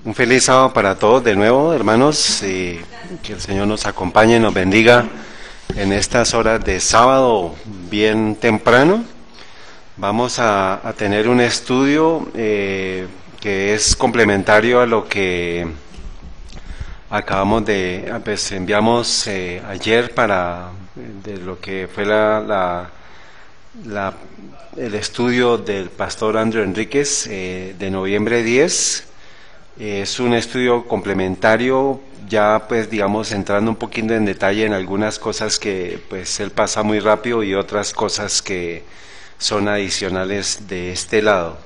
Un feliz sábado para todos de nuevo, hermanos, y que el Señor nos acompañe y nos bendiga en estas horas de sábado bien temprano. Vamos a tener un estudio que es complementario a lo que acabamos de, pues enviamos ayer para de lo que fue el estudio del pastor Andrew Enríquez de noviembre 10. Es un estudio complementario, ya pues digamos entrando un poquito en detalle en algunas cosas que pues él pasa muy rápido y otras cosas que son adicionales de este lado.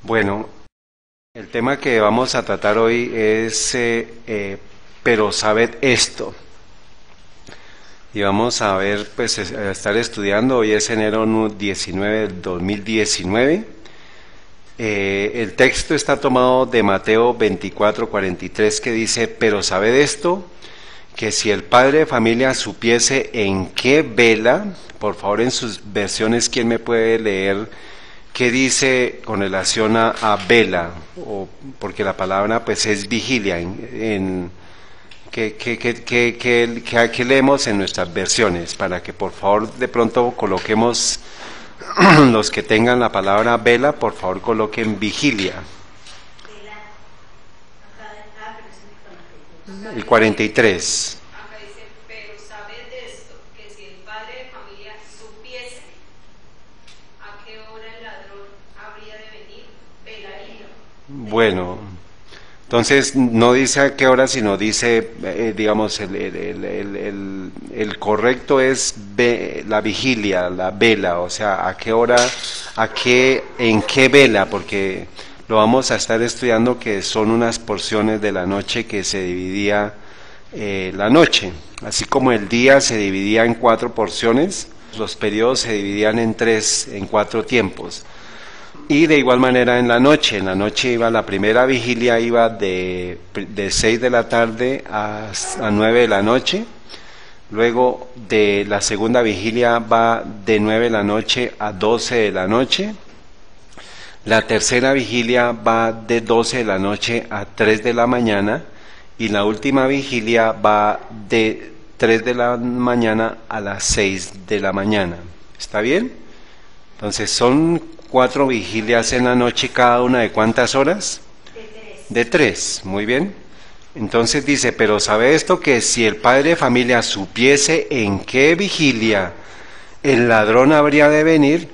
Bueno, el tema que vamos a tratar hoy es pero sabed esto. Y vamos a ver, pues a estar estudiando, hoy es enero 19 del 2019. El texto está tomado de Mateo 24:43 que dice, pero sabed esto, que si el padre de familia supiese en qué vela, por favor en sus versiones, ¿quién me puede leer qué dice con relación a vela? Porque la palabra pues es vigilia, ¿qué leemos en nuestras versiones? Para que por favor de pronto coloquemos... Los que tengan la palabra vela, por favor coloquen vigilia. El 43. Acá dice, pero sabed esto, que si el padre de familia supiese a qué hora el ladrón habría de venir, velaría. Bueno, entonces no dice a qué hora, sino dice, digamos, el correcto es la vigilia, la vela, o sea, a qué hora, en qué vela, porque lo vamos a estar estudiando, que son unas porciones de la noche que se dividía la noche, así como el día se dividía en 4 porciones, los periodos se dividían en 4 tiempos. Y de igual manera en la noche iba la primera vigilia, iba de 6 de la tarde a 9 de la noche, luego de la segunda vigilia va de 9 de la noche a 12 de la noche, la tercera vigilia va de 12 de la noche a 3 de la mañana y la última vigilia va de 3 de la mañana a las 6 de la mañana. ¿Está bien? Entonces son 4 vigilias en la noche, cada una de ¿cuántas horas? De 3, muy bien. Entonces dice, pero sabe esto, que si el padre de familia supiese en qué vigilia el ladrón habría de venir,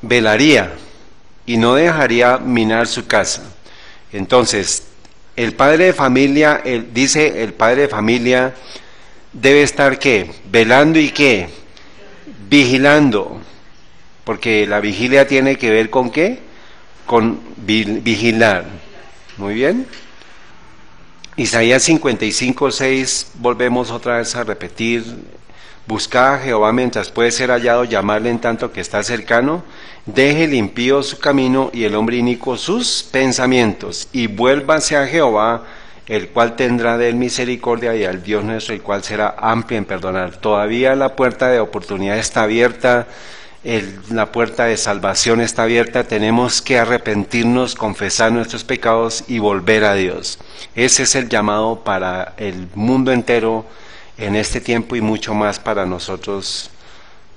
velaría y no dejaría minar su casa. Entonces, el padre de familia, dice el padre de familia debe estar ¿qué? Velando y ¿qué? Vigilando. Porque la vigilia tiene que ver con ¿qué? Con vigilar. Muy bien. Isaías 55:6, volvemos otra vez a repetir. Buscad a Jehová mientras puede ser hallado, llamarle en tanto que está cercano. Deje el impío su camino y el hombre inicuo sus pensamientos. Y vuélvase a Jehová, el cual tendrá de él misericordia, y al Dios nuestro, el cual será amplio en perdonar. Todavía la puerta de oportunidad está abierta. La puerta de salvación está abierta, tenemos que arrepentirnos, confesar nuestros pecados y volver a Dios. Ese es el llamado para el mundo entero en este tiempo y mucho más para nosotros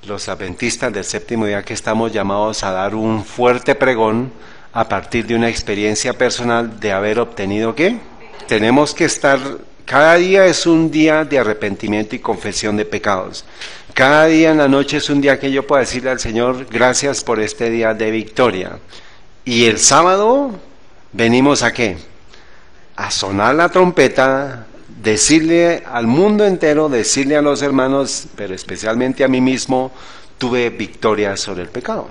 los adventistas del séptimo día, que estamos llamados a dar un fuerte pregón a partir de una experiencia personal de haber obtenido ¿qué? Tenemos que estar, cada día es un día de arrepentimiento y confesión de pecados. Cada día en la noche es un día que yo puedo decirle al Señor, gracias por este día de victoria. Y el sábado venimos ¿a qué? A sonar la trompeta, decirle al mundo entero, decirle a los hermanos, pero especialmente a mí mismo, tuve victoria sobre el pecado.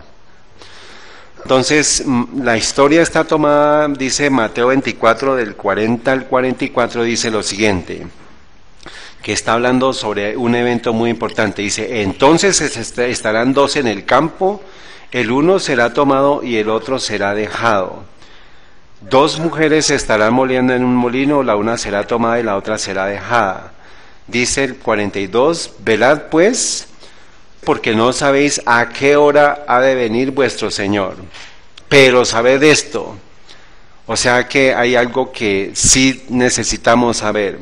Entonces, la historia está tomada, dice Mateo 24, del 40 al 44, dice lo siguiente, que está hablando sobre un evento muy importante. Dice, entonces estarán 2 en el campo, el uno será tomado y el otro será dejado. 2 mujeres estarán moliendo en un molino, la una será tomada y la otra será dejada. Dice el 42, velad pues, porque no sabéis a qué hora ha de venir vuestro Señor. Pero sabed esto, O sea que hay algo que sí necesitamos saber,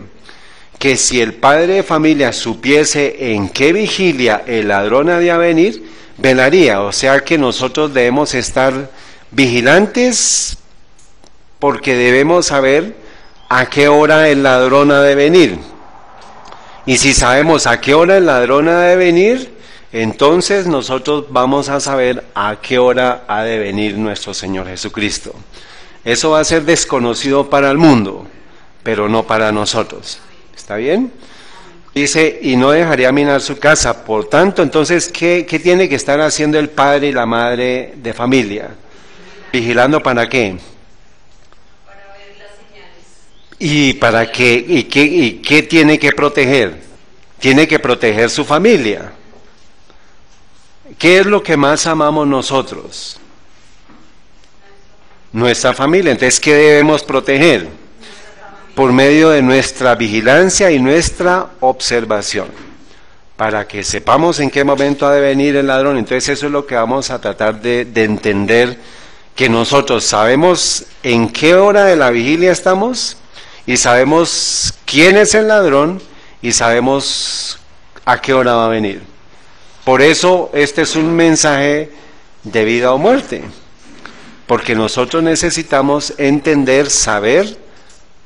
que si el padre de familia supiese en qué vigilia el ladrón ha de venir, velaría. O sea que nosotros debemos estar vigilantes porque debemos saber a qué hora el ladrón ha de venir. Y si sabemos a qué hora el ladrón ha de venir, entonces nosotros vamos a saber a qué hora ha de venir nuestro Señor Jesucristo. Eso va a ser desconocido para el mundo, pero no para nosotros. ¿Está bien? Dice, y no dejaría minar su casa. Por tanto, entonces, ¿qué tiene que estar haciendo el padre y la madre de familia? ¿Vigilando para qué? Para ver las señales. ¿Y para qué? ¿Y qué tiene que proteger? Tiene que proteger su familia. ¿Qué es lo que más amamos nosotros? Nuestra familia. Entonces, ¿qué debemos proteger? Por medio de nuestra vigilancia y nuestra observación, para que sepamos en qué momento ha de venir el ladrón. Entonces eso es lo que vamos a tratar de entender, que nosotros sabemos en qué hora de la vigilia estamos, y sabemos quién es el ladrón, y sabemos a qué hora va a venir. Por eso este es un mensaje de vida o muerte, porque nosotros necesitamos entender, saber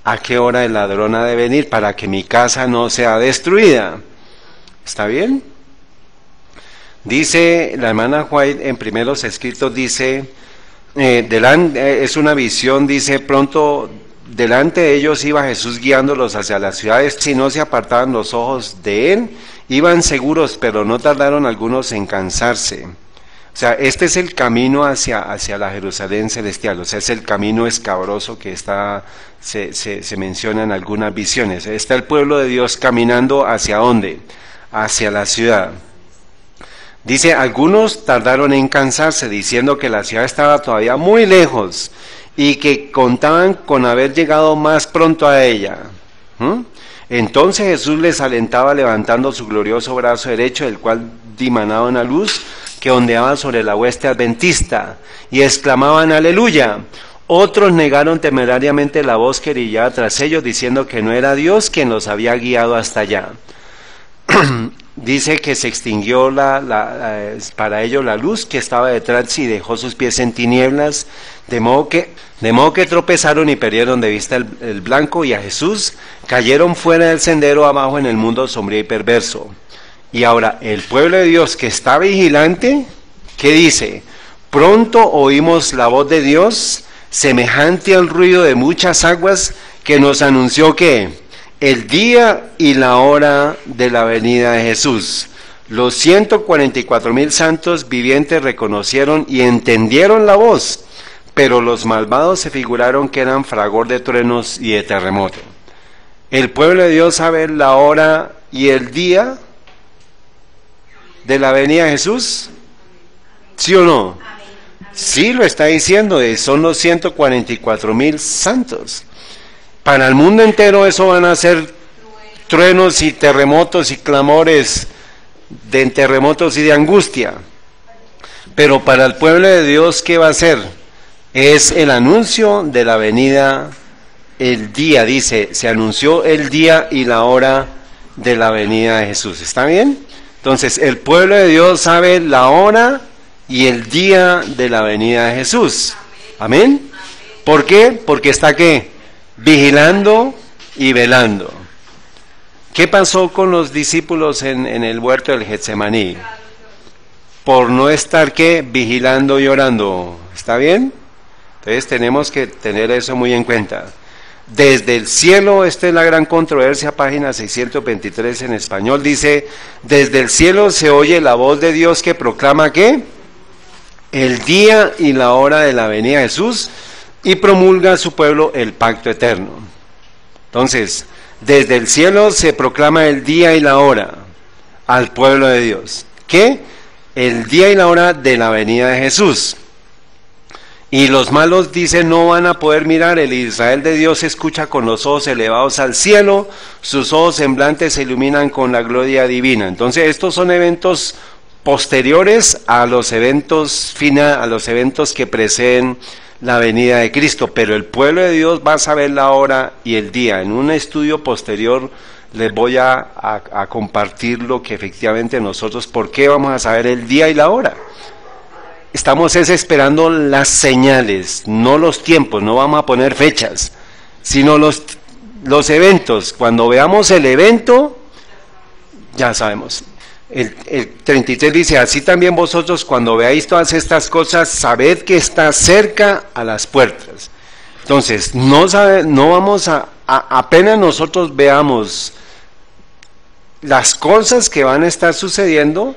a qué hora el ladrón ha de venir para que mi casa no sea destruida. ¿Está bien? Dice la hermana White en Primeros Escritos, dice, es una visión, dice, pronto delante de ellos iba Jesús guiándolos hacia las ciudades, si no se apartaban los ojos de él, iban seguros, pero no tardaron algunos en cansarse. O sea, este es el camino hacia la Jerusalén celestial, o sea, es el camino escabroso que se menciona en algunas visiones. Está el pueblo de Dios caminando ¿hacia dónde? Hacia la ciudad. Dice, algunos tardaron en cansarse, diciendo que la ciudad estaba todavía muy lejos y que contaban con haber llegado más pronto a ella. Entonces Jesús les alentaba levantando su glorioso brazo derecho, del cual dimanaba una luz que ondeaba sobre la hueste adventista, y exclamaban aleluya. Otros negaron temerariamente la voz que brillaba tras ellos, diciendo que no era Dios quien los había guiado hasta allá. Dice que se extinguió para ellos la luz que estaba detrás y dejó sus pies en tinieblas, de modo que tropezaron y perdieron de vista el blanco, y a Jesús cayeron fuera del sendero abajo en el mundo sombrío y perverso. Y ahora, el pueblo de Dios que está vigilante, ¿qué dice? Pronto oímos la voz de Dios, semejante al ruido de muchas aguas, que nos anunció que el día y la hora de la venida de Jesús. Los 144,000 santos vivientes reconocieron y entendieron la voz, pero los malvados se figuraron que eran fragor de truenos y de terremoto. El pueblo de Dios sabe la hora y el día de la venida de Jesús, ¿sí o no? Sí, lo está diciendo, son los 144,000 santos. Para el mundo entero eso van a ser truenos y terremotos y clamores de terremotos y de angustia. Pero para el pueblo de Dios, ¿qué va a ser? Es el anuncio de la venida, el día, dice, se anunció el día y la hora de la venida de Jesús. ¿Está bien? Entonces, el pueblo de Dios sabe la hora y el día de la venida de Jesús. ¿Amén? ¿Por qué? Porque está ¿qué? Vigilando y velando. ¿Qué pasó con los discípulos en el huerto del Getsemaní? Por no estar ¿qué? Vigilando y orando. ¿Está bien? Entonces tenemos que tener eso muy en cuenta. Desde el cielo, esta es la gran controversia, página 623 en español, dice, desde el cielo se oye la voz de Dios que proclama ¿qué? El día y la hora de la venida de Jesús, y promulga a su pueblo el pacto eterno. Entonces, desde el cielo se proclama el día y la hora al pueblo de Dios. ¿Qué? El día y la hora de la venida de Jesús. Y los malos, dicen, no van a poder mirar. El Israel de Dios escucha con los ojos elevados al cielo, sus ojos semblantes se iluminan con la gloria divina. Entonces estos son eventos posteriores a los eventos que preceden la venida de Cristo, pero el pueblo de Dios va a saber la hora y el día. En un estudio posterior les voy a compartir lo que efectivamente nosotros, ¿por qué vamos a saber el día y la hora? Estamos esperando las señales, no los tiempos, no vamos a poner fechas, sino los eventos. Cuando veamos el evento, ya sabemos. El 33 dice, así también vosotros cuando veáis todas estas cosas, sabed que está cerca a las puertas. Entonces, no vamos apenas nosotros veamos las cosas que van a estar sucediendo,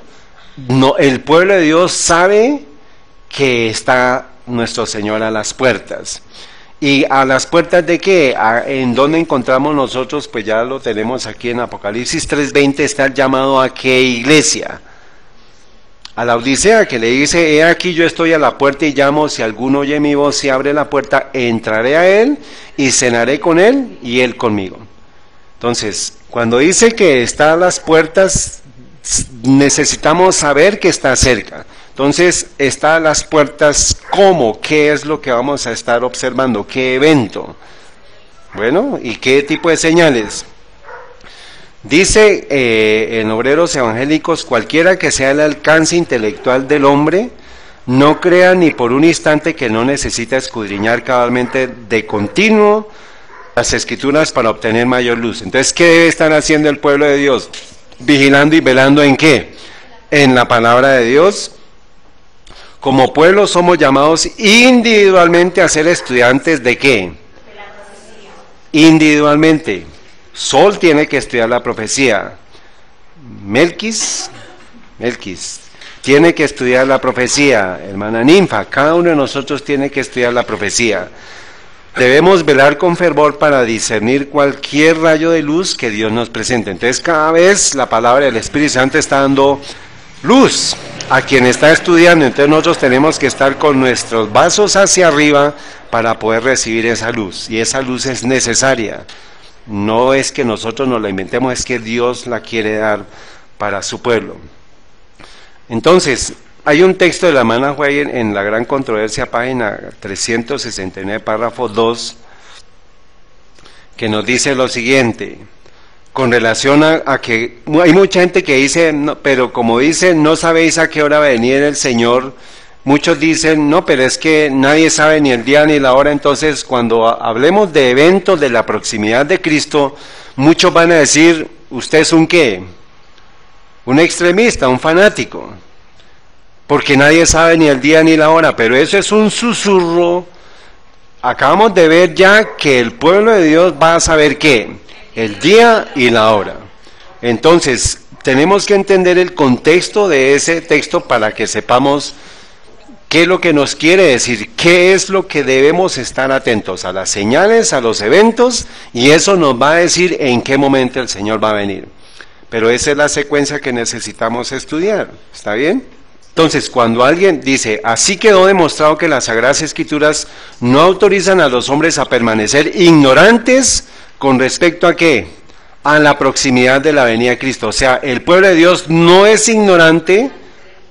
el pueblo de Dios sabe que está nuestro Señor a las puertas. ¿Y a las puertas de qué? ¿En dónde encontramos nosotros? Pues ya lo tenemos aquí en Apocalipsis 3:20, está el llamado a qué iglesia. A la Odisea, que le dice, he aquí yo estoy a la puerta y llamo, si alguno oye mi voz y abre la puerta, entraré a él y cenaré con él y él conmigo. Entonces, cuando dice que está a las puertas, necesitamos saber que está cerca. Entonces, está a las puertas, ¿cómo? ¿Qué es lo que vamos a estar observando? ¿Qué evento? Bueno, ¿y qué tipo de señales? Dice en Obreros Evangélicos, cualquiera que sea el alcance intelectual del hombre, no crea ni por un instante que no necesita escudriñar cabalmente de continuo las Escrituras para obtener mayor luz. Entonces, ¿qué debe estar haciendo el pueblo de Dios? Vigilando y velando ¿en qué? En la palabra de Dios. Como pueblo somos llamados individualmente a ser estudiantes ¿de qué? Individualmente. Sol tiene que estudiar la profecía. Melquis tiene que estudiar la profecía. Hermana Ninfa, cada uno de nosotros tiene que estudiar la profecía. Debemos velar con fervor para discernir cualquier rayo de luz que Dios nos presente. Entonces, cada vez la palabra del Espíritu Santo está dando luz a quien está estudiando. Entonces nosotros tenemos que estar con nuestros vasos hacia arriba para poder recibir esa luz, y esa luz es necesaria. No es que nosotros nos la inventemos, es que Dios la quiere dar para su pueblo. Entonces, hay un texto de la hermana White en la Gran Controversia, página 369, párrafo 2, que nos dice lo siguiente, con relación a que hay mucha gente que dice, no, pero como dice, no sabéis a qué hora va a venir el Señor. Muchos dicen, no, pero es que nadie sabe ni el día ni la hora. Entonces, cuando hablemos de eventos de la proximidad de Cristo, muchos van a decir, ¿usted es un qué? Un extremista, un fanático, porque nadie sabe ni el día ni la hora. Pero eso es un susurro. Acabamos de ver ya que el pueblo de Dios va a saber ¿qué? El día y la hora. Entonces, tenemos que entender el contexto de ese texto para que sepamos qué es lo que nos quiere decir, qué es lo que debemos estar atentos a las señales, a los eventos, y eso nos va a decir en qué momento el Señor va a venir. Pero esa es la secuencia que necesitamos estudiar, ¿está bien? Entonces, cuando alguien dice, así quedó demostrado que las Sagradas Escrituras no autorizan a los hombres a permanecer ignorantes con respecto a ¿qué? A la proximidad de la venida de Cristo. O sea, el pueblo de Dios no es ignorante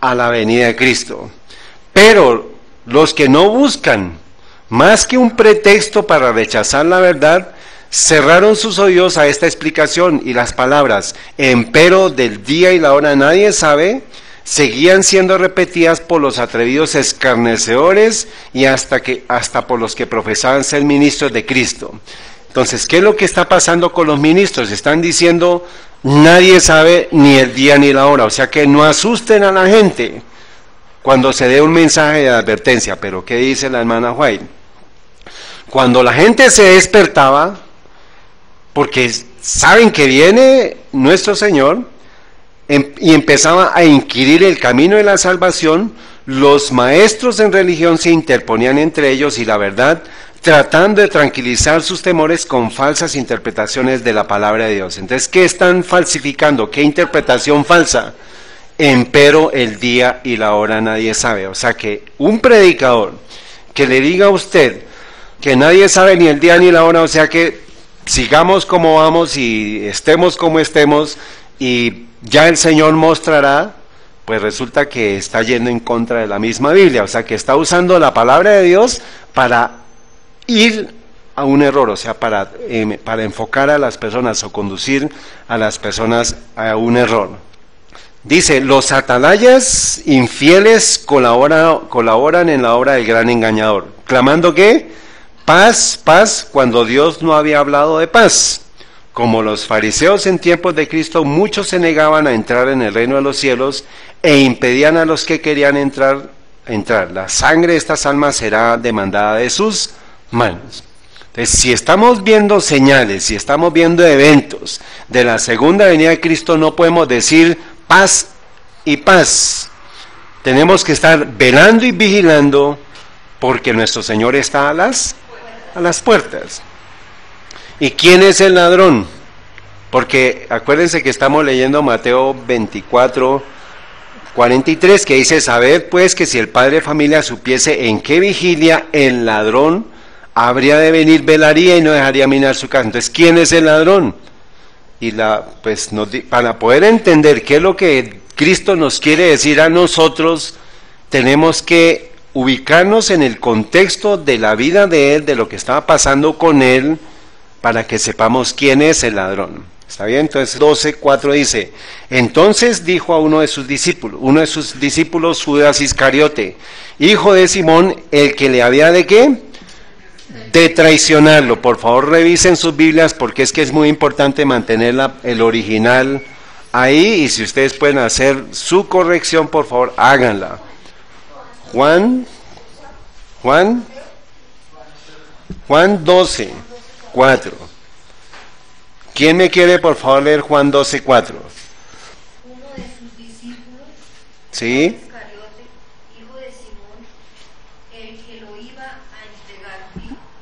a la venida de Cristo. Pero los que no buscan más que un pretexto para rechazar la verdad, cerraron sus oídos a esta explicación, y las palabras, empero del día y la hora nadie sabe, seguían siendo repetidas por los atrevidos escarnecedores y hasta por los que profesaban ser ministros de Cristo. Entonces, ¿qué es lo que está pasando con los ministros? Están diciendo, nadie sabe ni el día ni la hora. O sea que no asusten a la gente cuando se dé un mensaje de advertencia. Pero ¿qué dice la hermana White? Cuando la gente se despertaba, porque saben que viene nuestro Señor, y empezaba a inquirir el camino de la salvación, los maestros en religión se interponían entre ellos y la verdad, tratando de tranquilizar sus temores con falsas interpretaciones de la palabra de Dios. Entonces, ¿qué están falsificando? ¿Qué interpretación falsa? Empero el día y la hora nadie sabe. O sea que un predicador que le diga a usted que nadie sabe ni el día ni la hora, o sea que sigamos como vamos y estemos como estemos y ya el Señor mostrará, pues resulta que está yendo en contra de la misma Biblia, o sea que está usando la palabra de Dios para ir a un error, o sea, para enfocar a las personas o conducir a las personas a un error. Dice, los atalayas infieles colaboran en la obra del gran engañador, clamando que paz, paz, cuando Dios no había hablado de paz. Como los fariseos en tiempos de Cristo, muchos se negaban a entrar en el reino de los cielos e impedían a los que querían entrar. La sangre de estas almas será demandada de sus manos. Entonces, si estamos viendo señales, si estamos viendo eventos de la segunda venida de Cristo, no podemos decir paz y paz. Tenemos que estar velando y vigilando porque nuestro Señor está a las puertas. ¿Y quién es el ladrón? Porque acuérdense que estamos leyendo Mateo 24, 43, que dice, sabed pues que si el padre de familia supiese en qué vigilia el ladrón habría de venir, velaría y no dejaría minar su casa. Entonces, ¿quién es el ladrón? Y para poder entender qué es lo que Cristo nos quiere decir a nosotros, tenemos que ubicarnos en el contexto de la vida de Él, de lo que estaba pasando con Él, para que sepamos quién es el ladrón. ¿Está bien? Entonces 12:4 dice, entonces dijo a uno de sus discípulos, Judas Iscariote, hijo de Simón, el que le había de ¿qué? De traicionarlo. Por favor revisen sus Biblias porque es que es muy importante mantener el original ahí, y si ustedes pueden hacer su corrección, por favor háganla. Juan 12:4. ¿Quién me quiere por favor leer Juan 12:4? Uno de sus discípulos, ¿sí? Iscariote, hijo de Simón, el que lo iba a entregar.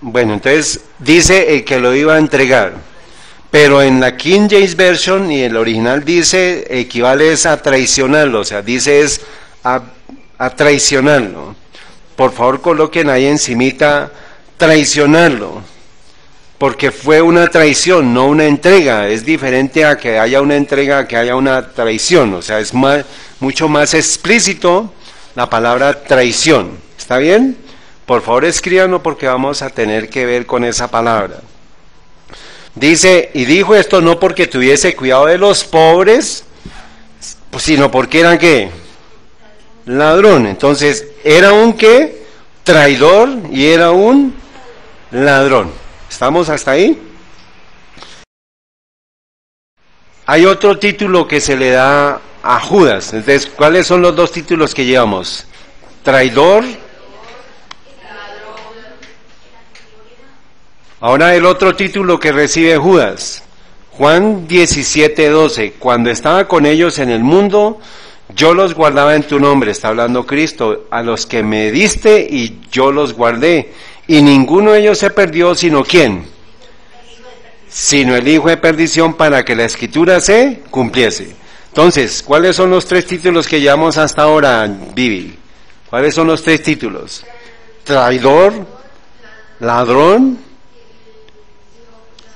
Bueno, entonces dice el que lo iba a entregar, pero en la King James Version y el original dice, equivale a traicionarlo, o sea, dice es a traicionarlo. Por favor coloquen ahí encimita traicionarlo, porque fue una traición, no una entrega. Es diferente a que haya una entrega a que haya una traición, o sea, es mucho más explícito la palabra traición. ¿Está bien? Por favor escríbanlo porque vamos a tener que ver con esa palabra. Dice, y dijo esto no porque tuviese cuidado de los pobres, pues, sino porque eran ¿qué? Ladrón. Entonces, era un ¿qué? Traidor y era un ladrón. ¿Estamos hasta ahí? Hay otro título que se le da a Judas. Entonces, ¿cuáles son los dos títulos que llevamos? Traidor. Ahora el otro título que recibe Judas. Juan 17:12. Cuando estaba con ellos en el mundo, yo los guardaba en tu nombre. Está hablando Cristo. A los que me diste y yo los guardé. Y ninguno de ellos se perdió, sino ¿quién? Sino el hijo de perdición, para que la escritura se cumpliese. Entonces, ¿cuáles son los tres títulos que llevamos hasta ahora, Vivi? ¿Cuáles son los tres títulos? Traidor, ladrón,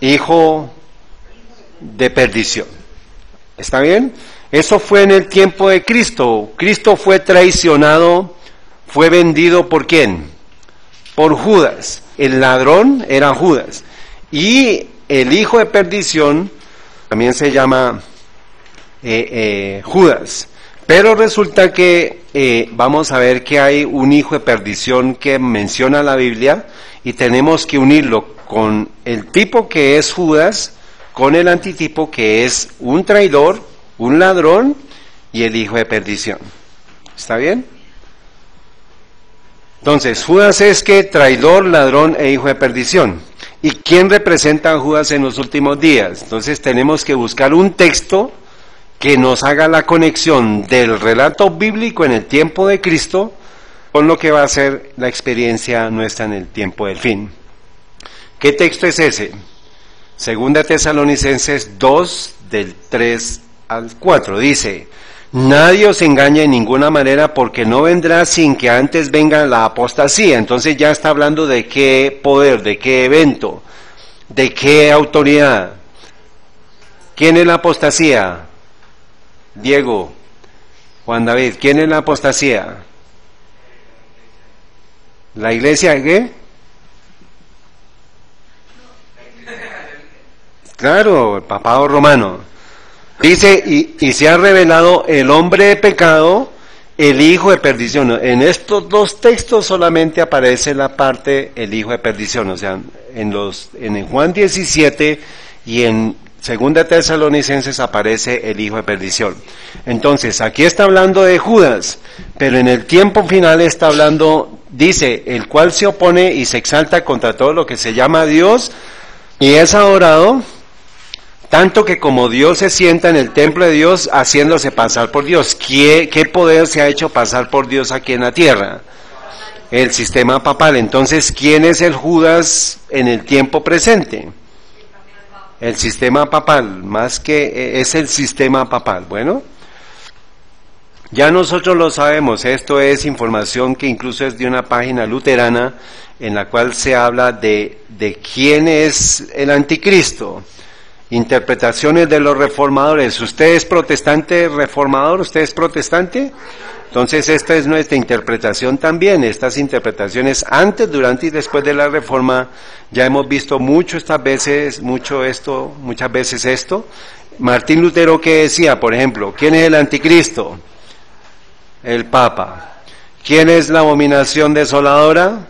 hijo de perdición. ¿Está bien? Eso fue en el tiempo de Cristo. Cristo fue traicionado, fue vendido ¿por quién? Por Judas. El ladrón era Judas. Y el hijo de perdición también se llama Judas. Pero resulta que vamos a ver que hay un hijo de perdición que menciona la Biblia y tenemos que unirlo con el tipo que es Judas, con el antitipo que es un traidor, un ladrón y el hijo de perdición. ¿Está bien? Entonces, Judas es que traidor, ladrón e hijo de perdición. ¿Y quién representa a Judas en los últimos días? Entonces tenemos que buscar un texto que nos haga la conexión del relato bíblico en el tiempo de Cristo con lo que va a ser la experiencia nuestra en el tiempo del fin. ¿Qué texto es ese? Segunda Tesalonicenses 2, del 3 al 4, dice: nadie os engaña en ninguna manera, porque no vendrá sin que antes venga la apostasía. Entonces ya está hablando de qué poder, de qué evento, de qué autoridad. ¿Quién es la apostasía? Diego, Juan David, ¿quién es la apostasía? ¿La iglesia qué? Claro, el papado romano. Dice, y se ha revelado el hombre de pecado, el hijo de perdición. En estos dos textos solamente aparece la parte el hijo de perdición, o sea, en Juan 17 y en Segunda Tesalonicenses aparece el hijo de perdición. Entonces, aquí está hablando de Judas, pero en el tiempo final está hablando, dice, el cual se opone y se exalta contra todo lo que se llama Dios y es adorado, tanto que como Dios se sienta en el templo de Dios haciéndose pasar por Dios. ¿Qué poder se ha hecho pasar por Dios aquí en la tierra? El sistema papal. Entonces, ¿quién es el Judas en el tiempo presente? El sistema papal, más que es el sistema papal. Bueno, ya nosotros lo sabemos, esto es información que incluso es de una página luterana en la cual se habla de quién es el anticristo. Interpretaciones de los reformadores. ¿Usted es protestante reformador? ¿Usted es protestante? Entonces esta es nuestra interpretación también. Estas interpretaciones antes, durante y después de la reforma ya hemos visto muchas veces esto. Martín Lutero, ¿qué decía? Por ejemplo, ¿quién es el anticristo? El Papa. ¿Quién es la abominación desoladora?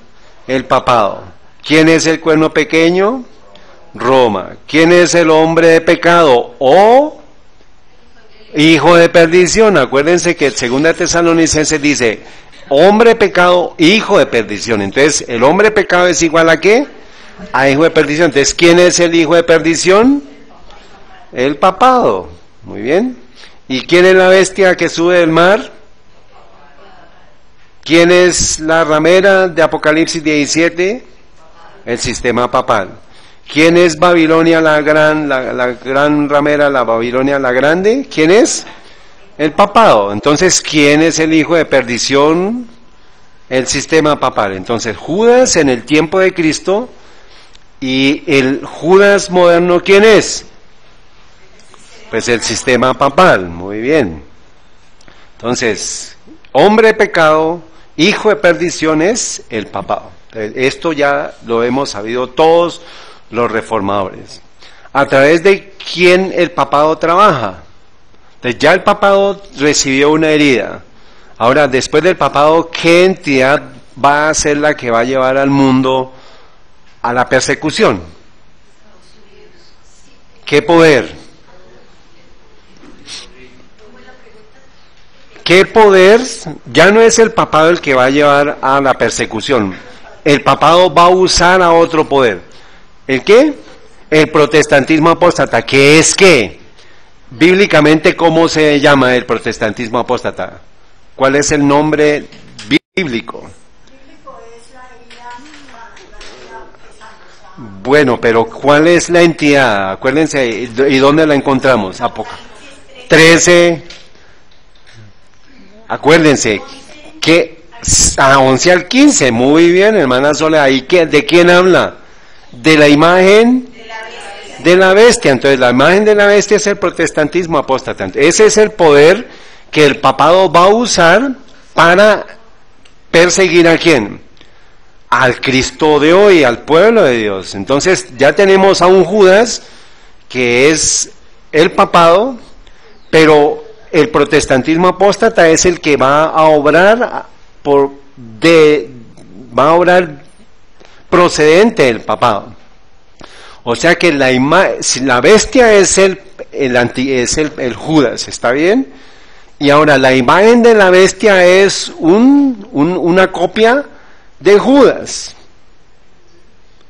El papado. ¿Quién es el cuerno pequeño? Roma. ¿Quién es el hombre de pecado? O hijo de perdición. Acuérdense que el 2 Tesalonicenses dice, hombre de pecado, hijo de perdición. Entonces, ¿el hombre de pecado es igual a qué? A hijo de perdición. Entonces, ¿quién es el hijo de perdición? El papado. Muy bien. ¿Y quién es la bestia que sube del mar? ¿Quién es la ramera de Apocalipsis 17? El sistema papal. ¿Quién es Babilonia la gran ramera, la Babilonia la grande? ¿Quién es? El papado. Entonces, ¿quién es el hijo de perdición? El sistema papal. Entonces, Judas en el tiempo de Cristo y el Judas moderno, ¿quién es? Pues el sistema papal. Muy bien. Entonces, hombre de pecado, hijo de perdición es el papado. Esto ya lo hemos sabido todos los reformadores. ¿A través de quién el papado trabaja? Entonces ya el papado recibió una herida. Ahora, después del papado, ¿qué entidad va a ser la que va a llevar al mundo a la persecución? ¿Qué poder? ¿Qué poder? Ya no es el papado el que va a llevar a la persecución. El papado va a usar a otro poder. ¿El qué? El protestantismo apóstata. ¿Qué es qué? Bíblicamente, ¿cómo se llama el protestantismo apóstata? ¿Cuál es el nombre bíblico? Bueno, pero ¿cuál es la entidad? Acuérdense, ¿y dónde la encontramos? 13. Acuérdense, que a 11 al 15, muy bien, hermana Soledad. ¿Y de quién habla? De la imagen de la bestia. Entonces la imagen de la bestia es el protestantismo apóstata. Ese es el poder que el papado va a usar para perseguir ¿a quién? Al Cristo de hoy, al pueblo de Dios. Entonces ya tenemos a un Judas que es el papado, pero el protestantismo apóstata es el que va a obrar procedente del papado. O sea que la bestia es el Judas, ¿está bien? Y ahora la imagen de la bestia es una copia de Judas.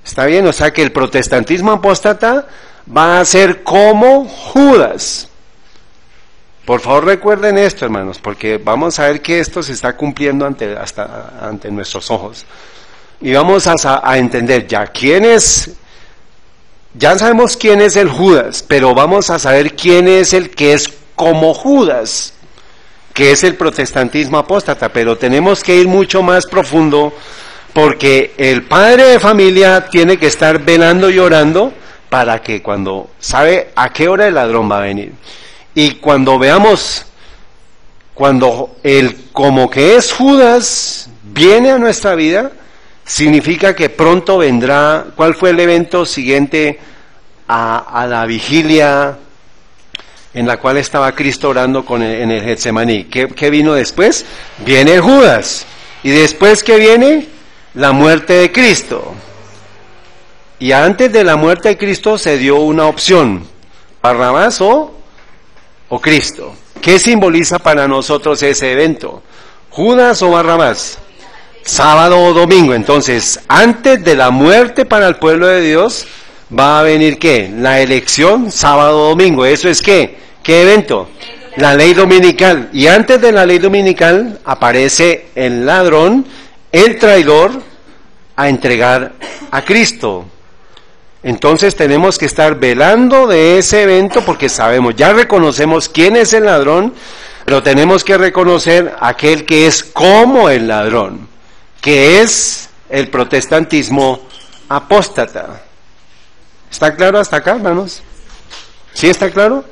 ¿Está bien? O sea que el protestantismo apóstata va a ser como Judas. Por favor recuerden esto, hermanos, porque vamos a ver que esto se está cumpliendo ante nuestros ojos. Y vamos a entender ya ya sabemos quién es el Judas, pero vamos a saber quién es el que es como Judas, que es el protestantismo apóstata, pero tenemos que ir mucho más profundo, porque el padre de familia tiene que estar velando y orando para que cuando sabe a qué hora el ladrón va a venir. Y cuando cuando el como que es Judas viene a nuestra vida, significa que pronto vendrá. ¿Cuál fue el evento siguiente a la vigilia en la cual estaba Cristo orando en el Getsemaní? ¿Qué vino después? Viene Judas. ¿Y después qué viene? La muerte de Cristo. Y antes de la muerte de Cristo se dio una opción: Barrabás o Cristo. ¿Qué simboliza para nosotros ese evento? ¿Judas o Barrabás? Sábado o domingo. Entonces, antes de la muerte para el pueblo de Dios, va a venir ¿qué? La elección, sábado o domingo. ¿Eso es qué? ¿Qué evento? La ley dominical. Y antes de la ley dominical aparece el ladrón, el traidor, a entregar a Cristo. Entonces tenemos que estar velando de ese evento, porque sabemos, ya reconocemos quién es el ladrón, pero tenemos que reconocer aquel que es como el ladrón, que es el protestantismo apóstata. ¿Está claro hasta acá, hermanos? ¿Sí está claro?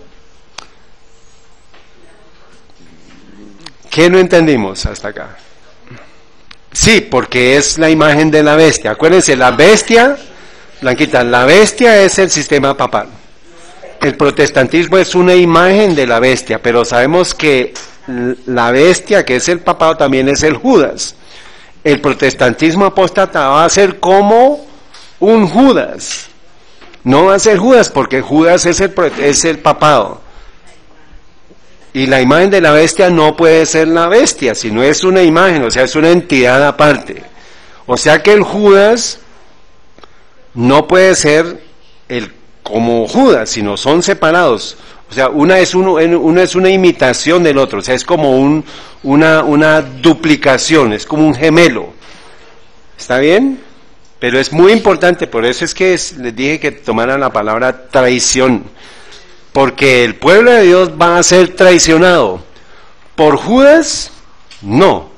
¿Qué no entendimos hasta acá? Sí, porque es la imagen de la bestia. Acuérdense, la bestia, Blanquita, la bestia es el sistema papal. El protestantismo es una imagen de la bestia, pero sabemos que la bestia, que es el papado, también es el Judas. El protestantismo apóstata va a ser como un Judas. No va a ser Judas, porque Judas es el papado. Y la imagen de la bestia no puede ser la bestia, sino es una imagen, o sea, es una entidad aparte. O sea que el Judas no puede ser como Judas, sino son separados. O sea, uno es una imitación del otro, o sea, es como una duplicación, es como un gemelo. ¿Está bien? Pero es muy importante, por eso es que les dije que tomaran la palabra traición, porque el pueblo de Dios va a ser traicionado. ¿Por Judas? No.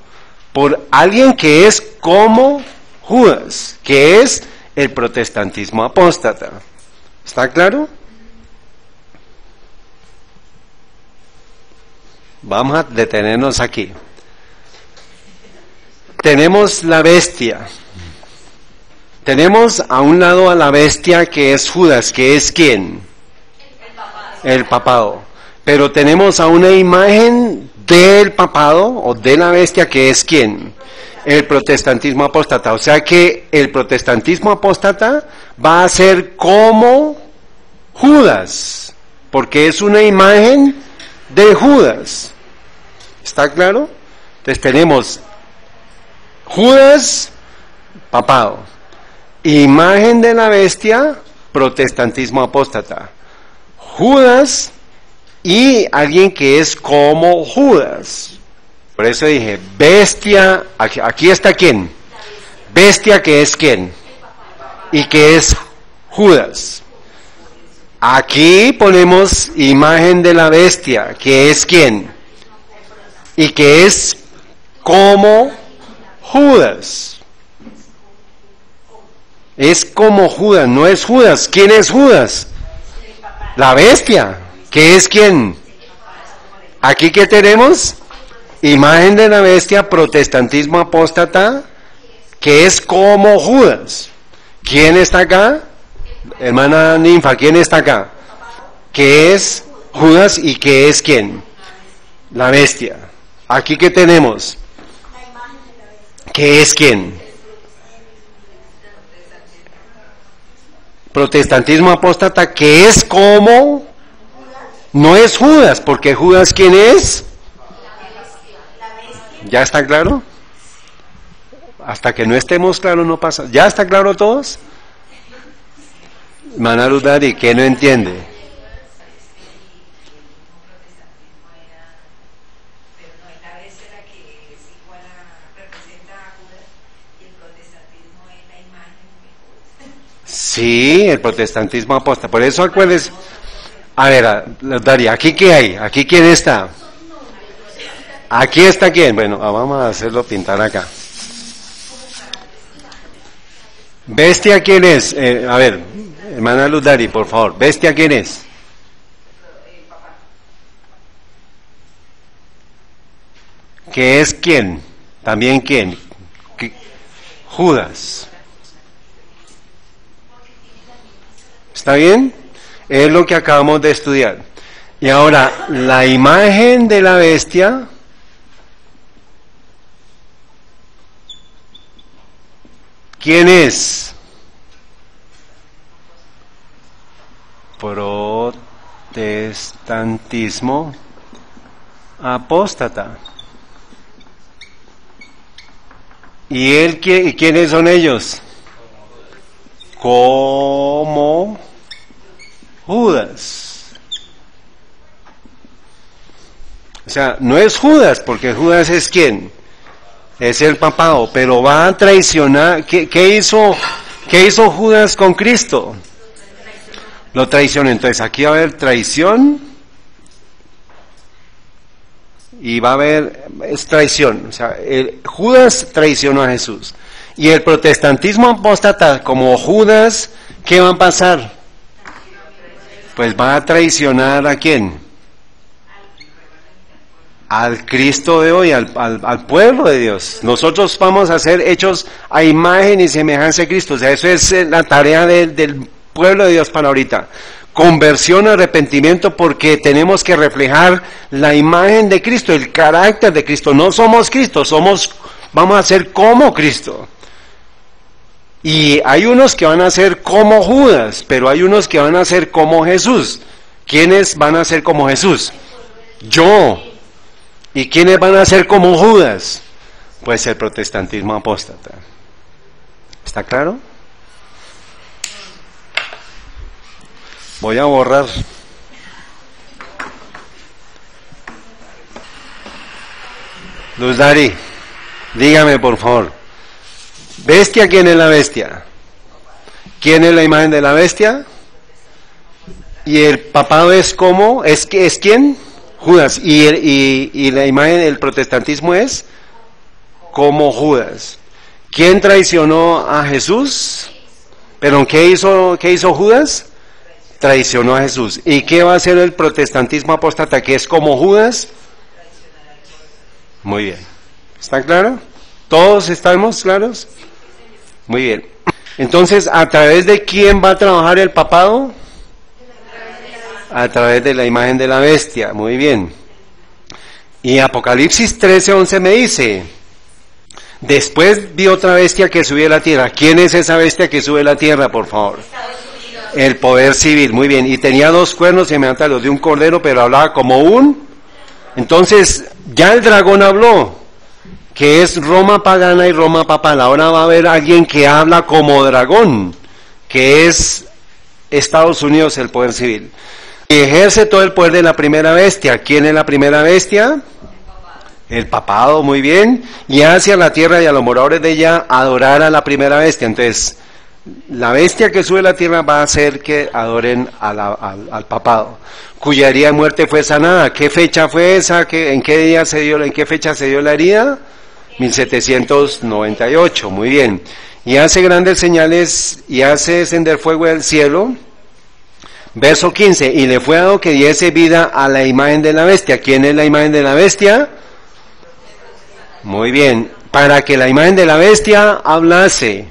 Por alguien que es como Judas, que es el protestantismo apóstata. ¿Está claro? Vamos a detenernos aquí. Tenemos la bestia. Tenemos a un lado a la bestia que es Judas, que es ¿quién? El papado. Pero tenemos a una imagen del papado o de la bestia que es ¿quién? El protestantismo apóstata. O sea que el protestantismo apóstata va a ser como Judas, porque es una imagen de Judas. ¿Está claro? Entonces tenemos Judas, papado. Imagen de la bestia, protestantismo apóstata. Judas y alguien que es como Judas. Por eso dije, bestia, aquí está quién. Bestia que es quién. Y que es Judas. Aquí ponemos imagen de la bestia, que es quién. Y que es como Judas. Es como Judas, no es Judas. ¿Quién es Judas? La bestia. ¿Qué es quién? Aquí que tenemos imagen de la bestia, protestantismo apóstata, que es como Judas. ¿Quién está acá? Hermana Ninfa, ¿quién está acá? ¿Qué es Judas y qué es quién? La bestia. Aquí que tenemos. ¿Qué es quién? Protestantismo apóstata, que es como, no es Judas, porque Judas ¿quién es? ¿Ya está claro? Hasta que no estemos claros no pasa. ¿Ya está claro todos? Hermana Luz Dari, ¿qué no entiende? Sí, el protestantismo apóstata. Por eso acuérdense. A ver, Daria, ¿aquí qué hay? ¿Aquí quién está? ¿Aquí está quién? Bueno, vamos a hacerlo pintar acá. ¿Bestia quién es? A ver, hermana Luz Dari, por favor. ¿Bestia quién es? que es ¿quién? También ¿quién? Judas. ¿Está bien? Es lo que acabamos de estudiar. Y ahora, la imagen de la bestia ¿quién es? Protestantismo apóstata. ¿Y quiénes son ellos? Como Judas. O sea, no es Judas, porque Judas es ¿quién? Es el papado, pero va a traicionar. ¿Qué hizo Judas con Cristo? Lo traicionó. Entonces aquí va a haber traición y va a haber traición. O sea, Judas traicionó a Jesús. Y el protestantismo apóstata, como Judas, ¿qué va a pasar? Pues va a traicionar ¿a quién? Al Cristo de hoy, al pueblo de Dios. Nosotros vamos a ser hechos a imagen y semejanza de Cristo. O sea, eso es la tarea del pueblo de Dios para ahorita. Conversión, arrepentimiento, porque tenemos que reflejar la imagen de Cristo, el carácter de Cristo. No somos Cristo, vamos a ser como Cristo. Y hay unos que van a ser como Judas, pero hay unos que van a ser como Jesús. ¿Quiénes van a ser como Jesús? Yo. ¿Y quiénes van a ser como Judas? Pues el protestantismo apóstata. ¿Está claro? Voy a borrar. Luz Dari, dígame por favor. ¿Bestia? ¿Quién es la bestia? ¿Quién es la imagen de la bestia? ¿Y el papado es cómo? ¿Es quién? Judas. ¿Y la imagen del protestantismo es? Como Judas. ¿Quién traicionó a Jesús? ¿Pero qué hizo Judas? Traicionó a Jesús. ¿Y qué va a hacer el protestantismo apóstata, que es como Judas? Muy bien. ¿Está claro? ¿Todos estamos claros? Muy bien. Entonces, ¿a través de quién va a trabajar el papado? A través de la imagen de la bestia. Muy bien. Y Apocalipsis 13:11 me dice: después vi otra bestia que subía a la tierra. ¿Quién es esa bestia que sube a la tierra, por favor? El poder civil. Muy bien. Y tenía 2 cuernos semejantes a los de un cordero, pero hablaba como un... Entonces, ya el dragón habló, que es Roma pagana y Roma papal. Ahora va a haber alguien que habla como dragón, que es Estados Unidos, el poder civil. Y ejerce todo el poder de la primera bestia. ¿Quién es la primera bestia? El papado, muy bien. Y hacia la tierra y a los moradores de ella adorar a la primera bestia. Entonces, la bestia que sube a la tierra va a hacer que adoren al papado, cuya herida de muerte fue sanada. ¿Qué fecha fue esa? ¿En qué fecha se dio la herida? 1798, muy bien. Y hace grandes señales y hace descender fuego del cielo. Verso 15, y le fue dado que diese vida a la imagen de la bestia. ¿Quién es la imagen de la bestia? Muy bien, para que la imagen de la bestia hablase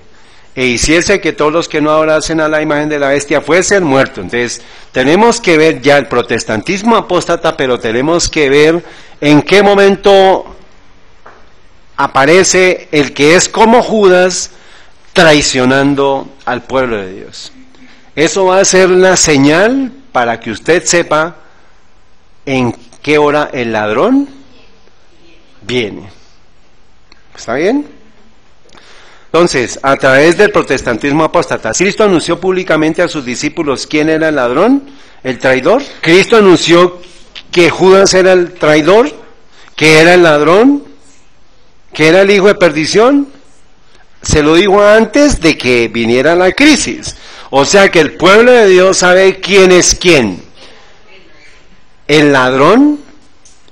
e hiciese que todos los que no adorasen a la imagen de la bestia fuesen muertos. Entonces, tenemos que ver ya el protestantismo apóstata, pero tenemos que ver en qué momento aparece el que es como Judas traicionando al pueblo de Dios. Eso va a ser la señal para que usted sepa en qué hora el ladrón viene. ¿Está bien? Entonces, a través del protestantismo apóstata, Cristo anunció públicamente a sus discípulos quién era el ladrón, el traidor. Cristo anunció que Judas era el traidor, que era el ladrón, que era el hijo de perdición. Se lo dijo antes de que viniera la crisis. O sea que el pueblo de Dios sabe quién es quién. El ladrón,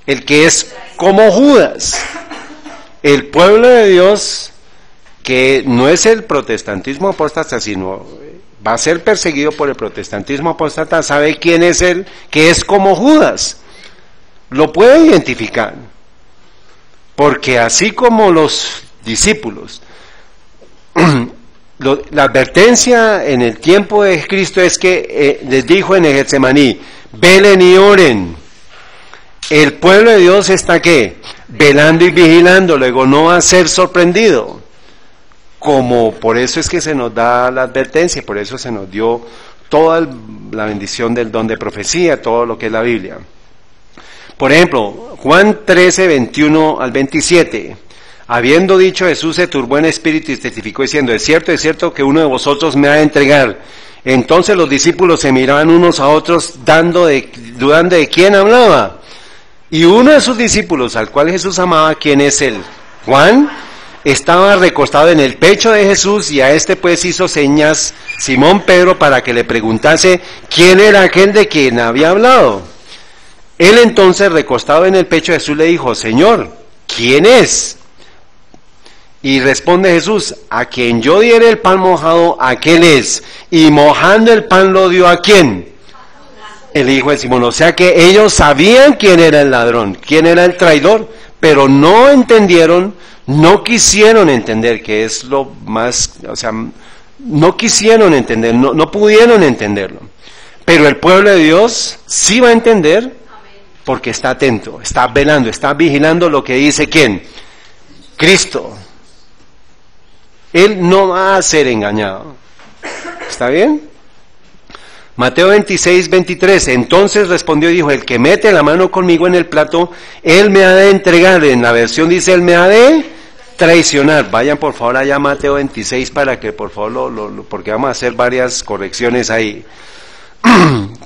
el que es como Judas. El pueblo de Dios, que no es el protestantismo apóstata, sino va a ser perseguido por el protestantismo apóstata, sabe quién es él, que es como Judas. Lo puede identificar. Porque así como los discípulos, la advertencia en el tiempo de Cristo es que les dijo en el Getsemaní, velen y oren. El pueblo de Dios está ¿qué? Velando y vigilando, luego no va a ser sorprendido. Como por eso es que se nos da la advertencia, por eso se nos dio toda la bendición del don de profecía, todo lo que es la Biblia. Por ejemplo, Juan 13, 21 al 27. Habiendo dicho Jesús, se turbó en espíritu y testificó diciendo, es cierto que uno de vosotros me ha de entregar. Entonces los discípulos se miraban unos a otros, dudando de quién hablaba. Y uno de sus discípulos, al cual Jesús amaba, ¿quién es él? Juan, estaba recostado en el pecho de Jesús, y a este pues hizo señas Simón Pedro para que le preguntase quién era aquel de quien había hablado. Él entonces, recostado en el pecho de Jesús, le dijo, Señor, ¿quién es? Y responde Jesús, a quien yo diere el pan mojado, aquel es. Y mojando el pan lo dio ¿a quién? El hijo de Simón. O sea que ellos sabían quién era el ladrón, quién era el traidor, pero no entendieron, no quisieron entender, que es lo más, o sea, no quisieron entender, no pudieron entenderlo. Pero el pueblo de Dios sí va a entender, porque está atento, está velando, está vigilando lo que dice ¿quién? Cristo. Él no va a ser engañado. ¿Está bien? Mateo 26, 23. Entonces respondió y dijo, el que mete la mano conmigo en el plato, él me ha de entregar. En la versión dice, él me ha de traicionar. Vayan por favor allá a Mateo 26 para que por favor, porque vamos a hacer varias correcciones ahí.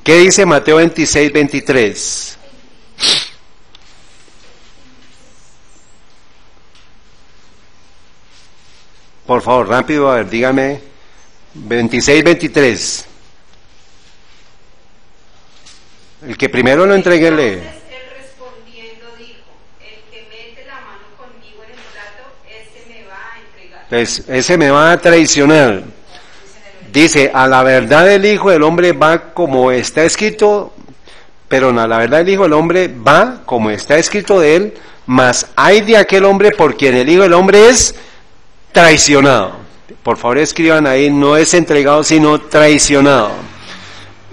¿Qué dice Mateo 26, 23? Por favor, rápido, a ver, dígame. 26, 23. El que primero lo entregue, lee. Entonces él respondiendo dijo, el que mete la mano conmigo en el plato, ese me va a entregar. Pues ese me va a traicionar. Dice, a la verdad el Hijo del Hombre va como está escrito, pero a la verdad el Hijo del Hombre va como está escrito de él, mas hay de aquel hombre por quien el Hijo del Hombre es traicionado. Por favor escriban ahí, no es entregado sino traicionado.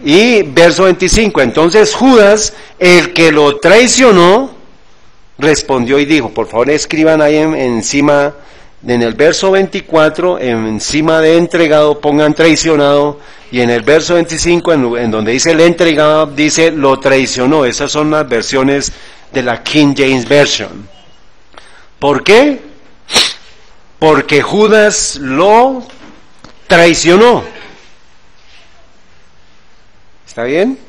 Y verso 25, entonces Judas, el que lo traicionó, respondió y dijo, por favor escriban ahí encima, en el verso 24, encima de entregado pongan traicionado, y en el verso 25, en donde dice el entregado, dice lo traicionó. Esas son las versiones de la King James Version. ¿Por qué? Porque Judas lo traicionó. ¿Está bien?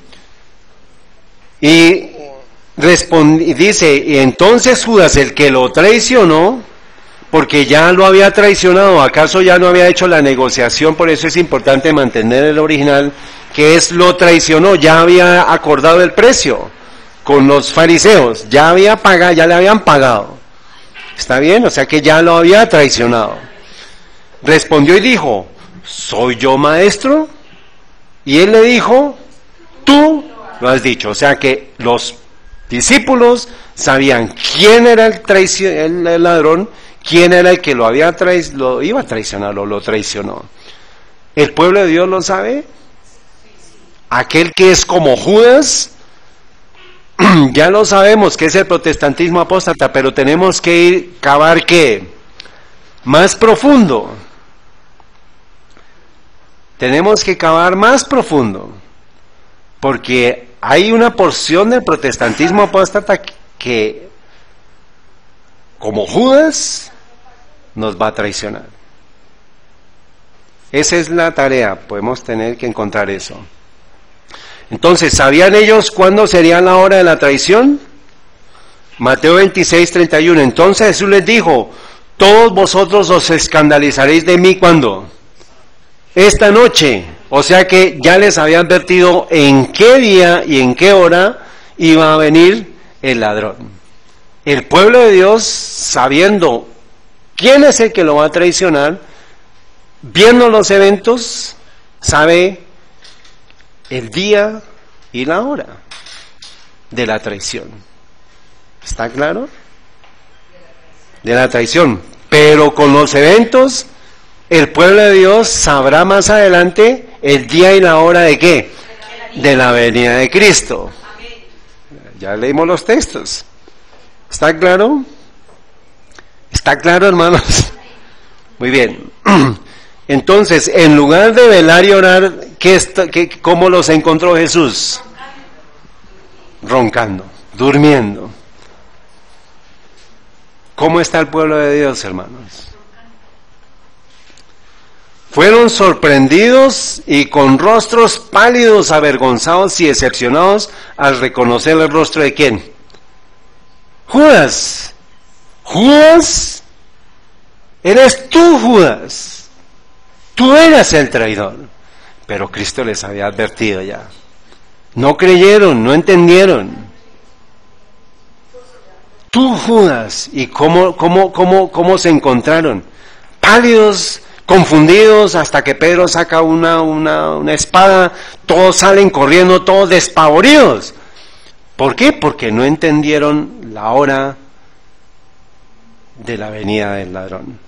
Y dice, y entonces Judas, el que lo traicionó, porque ya lo había traicionado, ¿acaso ya no había hecho la negociación? Por eso es importante mantener el original, que es lo traicionó, ya había acordado el precio con los fariseos, ya había pagado, ya le habían pagado. ¿Está bien? O sea que ya lo había traicionado. Respondió y dijo, ¿soy yo maestro? Y él le dijo, tú lo has dicho. O sea que los discípulos sabían quién era el ladrón, quién era el que lo iba a traicionar o lo traicionó. ¿El pueblo de Dios lo sabe? Aquel que es como Judas, ya lo sabemos que es el protestantismo apóstata, pero tenemos que cavar ¿qué? Más profundo. Tenemos que cavar más profundo, porque hay una porción del protestantismo apóstata que, como Judas, nos va a traicionar. Esa es la tarea, podemos tener que encontrar eso. Entonces, ¿sabían ellos cuándo sería la hora de la traición? Mateo 26, 31. Entonces Jesús les dijo, todos vosotros os escandalizaréis de mí, ¿cuándo? Esta noche. O sea que ya les había advertido en qué día y en qué hora iba a venir el ladrón. El pueblo de Dios, sabiendo quién es el que lo va a traicionar, viendo los eventos, sabe el día y la hora de la traición. ¿Está claro? de la traición. Pero con los eventos, el pueblo de Dios sabrá más adelante el día y la hora de ¿qué? De la venida de Cristo. Ya leímos los textos. ¿Está claro? ¿Está claro, hermanos? Muy bien. Entonces, en lugar de velar y orar, ¿cómo los encontró Jesús? Roncando, durmiendo. ¿Cómo está el pueblo de Dios, hermanos? Fueron sorprendidos y con rostros pálidos, avergonzados y decepcionados al reconocer el rostro de ¿quién? Judas. Judas, eres tú, Judas. Tú eras el traidor. Pero Cristo les había advertido ya. No creyeron, no entendieron. Tú, Judas. ¿Y cómo se encontraron? Pálidos, confundidos, hasta que Pedro saca una espada, todos salen corriendo, todos despavoridos. ¿Por qué? Porque no entendieron la hora de la venida del ladrón.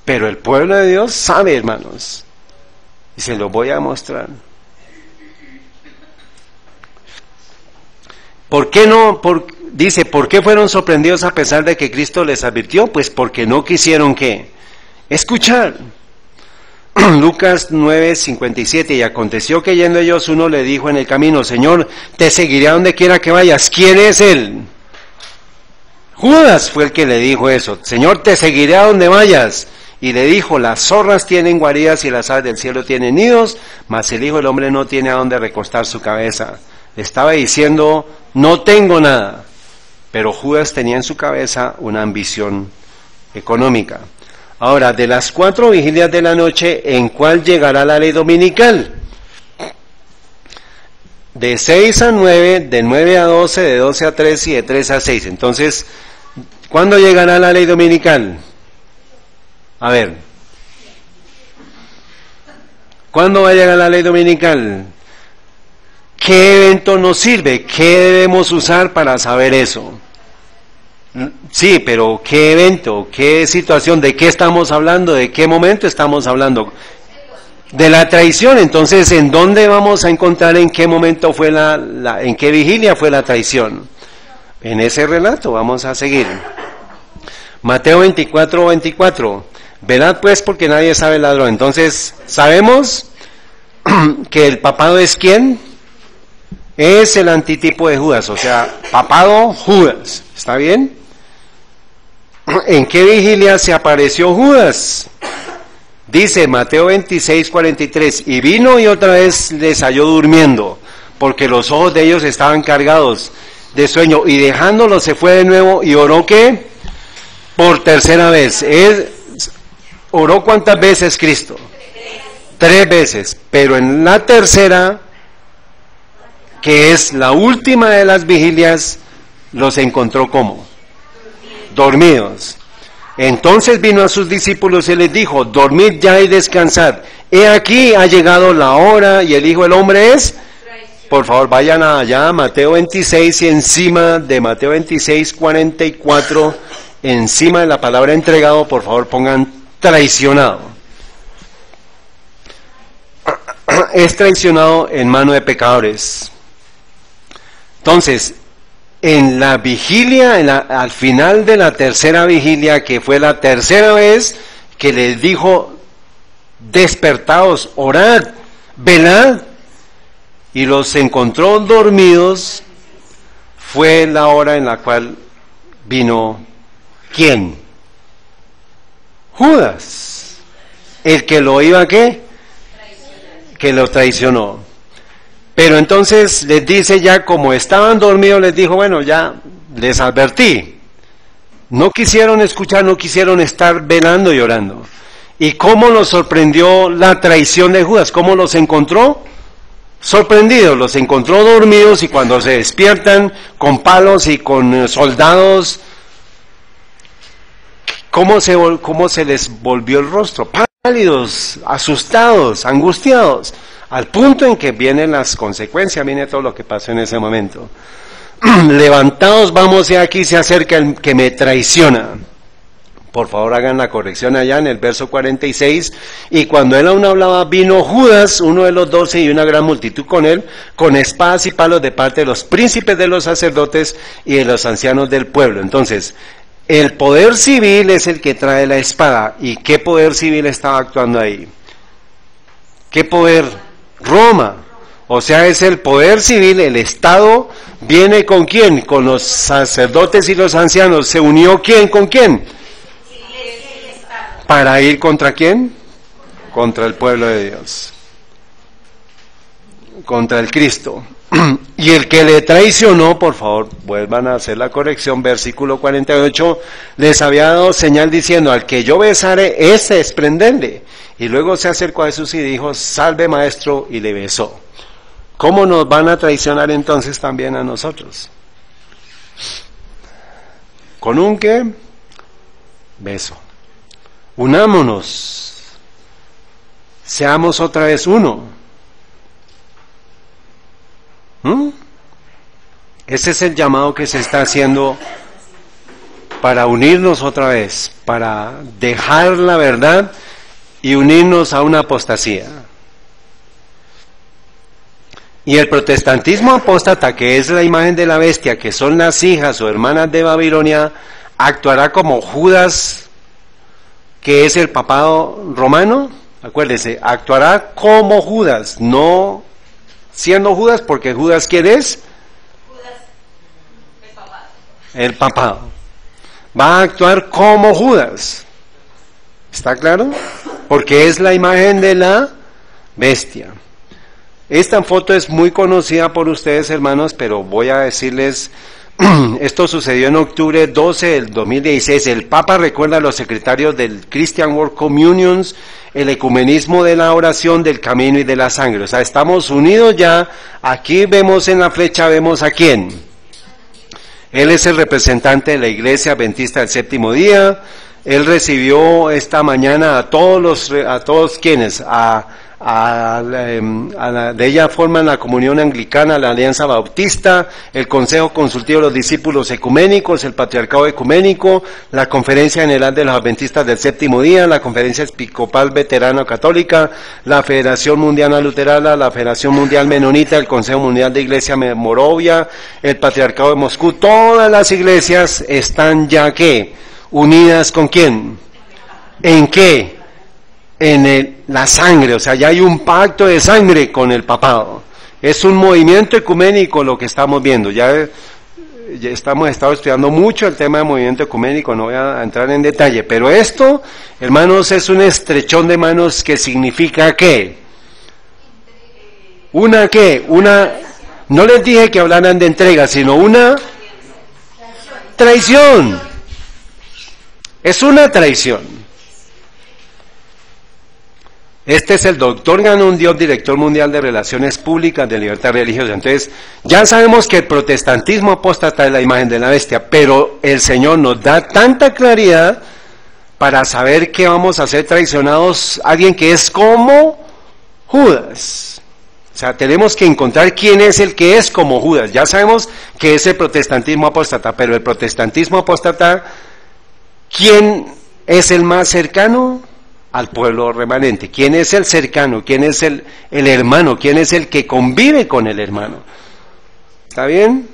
Pero el pueblo de Dios sabe, hermanos, y se lo voy a mostrar. ¿Por qué no? Dice, ¿por qué fueron sorprendidos a pesar de que Cristo les advirtió? Pues porque no quisieron ¿qué? Escuchar. Lucas 9:57, y aconteció que yendo ellos, uno le dijo en el camino, Señor, te seguiré a donde quiera que vayas. ¿Quién es él? Judas fue el que le dijo eso. Señor, te seguiré a donde vayas. Y le dijo, las zorras tienen guaridas y las aves del cielo tienen nidos, mas el Hijo del Hombre no tiene a dónde recostar su cabeza. Le estaba diciendo, no tengo nada. Pero Judas tenía en su cabeza una ambición económica. Ahora, de las 4 vigilias de la noche, ¿en cuál llegará la ley dominical? De 6 a 9, de 9 a 12, de 12 a 3 y de 3 a 6. Entonces, ¿cuándo llegará la ley dominical? A ver. ¿Cuándo va a llegar la ley dominical? ¿Qué evento nos sirve? ¿Qué debemos usar para saber eso? Sí, pero ¿qué evento? ¿Qué situación? ¿De qué estamos hablando? ¿De qué momento estamos hablando? De la traición. Entonces, ¿en dónde vamos a encontrar en qué momento fue en qué vigilia fue la traición? En ese relato vamos a seguir. Mateo 24:24. Velad pues porque nadie sabe el ladrón. Entonces, ¿sabemos que el papado es quién? Es el antitipo de Judas, o sea, papado Judas. ¿Está bien? ¿En qué vigilia se apareció Judas? Dice Mateo 26:43, y vino y otra vez les halló durmiendo, porque los ojos de ellos estaban cargados de sueño, y dejándolo se fue de nuevo y oró ¿qué? Por tercera vez. ¿Oró cuántas veces Cristo? 3 veces, pero en la tercera, que es la última de las vigilias, los encontró ¿cómo? Dormidos. Entonces vino a sus discípulos y les dijo, dormid ya y descansad. He aquí ha llegado la hora y el Hijo del Hombre es. Por favor, vayan allá a Mateo 26 y encima de Mateo 26:44, encima de la palabra entregado, por favor pongan traicionado. Es traicionado en mano de pecadores. Entonces, en la vigilia, al final de la tercera vigilia, que fue la tercera vez que les dijo, despertaos, orad, velad, y los encontró dormidos, fue la hora en la cual vino, ¿quién? Judas, el que lo iba, ¿qué? Que lo traicionó. Pero entonces les dice ya, como estaban dormidos, les dijo, bueno, ya les advertí. No quisieron escuchar, no quisieron estar velando y orando. ¿Y cómo los sorprendió la traición de Judas? ¿Cómo los encontró? Sorprendidos, los encontró dormidos, y cuando se despiertan con palos y con soldados, ¿cómo se les volvió el rostro? Pálidos, asustados, angustiados. Al punto en que vienen las consecuencias, viene todo lo que pasó en ese momento. Levantaos, vamos, y aquí se acerca el que me traiciona. Por favor hagan la corrección allá en el verso 46. Y cuando él aún hablaba, vino Judas, uno de los 12, y una gran multitud con él, con espadas y palos de parte de los príncipes de los sacerdotes y de los ancianos del pueblo. Entonces, el poder civil es el que trae la espada. ¿Y qué poder civil estaba actuando ahí? ¿Qué poder? Roma. O sea, es el poder civil, el Estado viene ¿con quién? Con los sacerdotes y los ancianos. ¿Se unió quién con quién? ¿Para ir contra quién? Contra el pueblo de Dios. Contra el Cristo. Y el que le traicionó, por favor, vuelvan a hacer la corrección, versículo 48, les había dado señal diciendo, al que yo besare, ese es prenderle. Y luego se acercó a Jesús y dijo, salve maestro, y le besó. ¿Cómo nos van a traicionar entonces también a nosotros? ¿Con un qué? Beso. Unámonos. Seamos otra vez uno. Ese es el llamado que se está haciendo para unirnos otra vez, para dejar la verdad y unirnos a una apostasía. Y el protestantismo apóstata, que es la imagen de la bestia, que son las hijas o hermanas de Babilonia, actuará como Judas, que es el papado romano. Acuérdense, actuará como Judas, no siendo Judas, porque Judas, ¿quién es? Judas, el papado. El papado. Va a actuar como Judas. ¿Está claro? Porque es la imagen de la bestia. Esta foto es muy conocida por ustedes, hermanos, pero voy a decirles, esto sucedió en octubre 12 del 2016. El Papa recuerda a los secretarios del Christian World Communions, el ecumenismo de la oración, del camino y de la sangre. O sea, estamos unidos ya. Aquí vemos en la flecha, vemos a quién. Él es el representante de la Iglesia Adventista del Séptimo Día. Él recibió esta mañana a todos quienes, de ella forman la Comunión Anglicana, la Alianza Bautista, el Consejo Consultivo de los Discípulos Ecuménicos, el Patriarcado Ecuménico, la Conferencia General de los Adventistas del Séptimo Día, la Conferencia Episcopal Veterana Católica, la Federación Mundial Luterana, la Federación Mundial Menonita, el Consejo Mundial de Iglesia Moravia, el Patriarcado de Moscú. Todas las iglesias están ya ¿qué? Unidas ¿con quién? ¿En qué? En la sangre, o sea, ya hay un pacto de sangre con el papado. Es un movimiento ecuménico lo que estamos viendo. Ya hemos estado estudiando mucho el tema de movimiento ecuménico, no voy a entrar en detalle, pero esto, hermanos, es un estrechón de manos que significa ¿qué? ¿Una qué? No les dije que hablaran de entrega, sino una traición. Es una traición. Este es el doctor Ganón Diop, director mundial de Relaciones Públicas de Libertad Religiosa. Entonces, ya sabemos que el protestantismo apóstata es la imagen de la bestia, pero el Señor nos da tanta claridad para saber que vamos a ser traicionados alguien que es como Judas. O sea, tenemos que encontrar quién es el que es como Judas. Ya sabemos que es el protestantismo apóstata, pero el protestantismo apóstata, ¿quién es el más cercano? Al pueblo remanente. ¿Quién es el cercano? ¿Quién es el hermano? ¿Quién es el que convive con el hermano? ¿Está bien?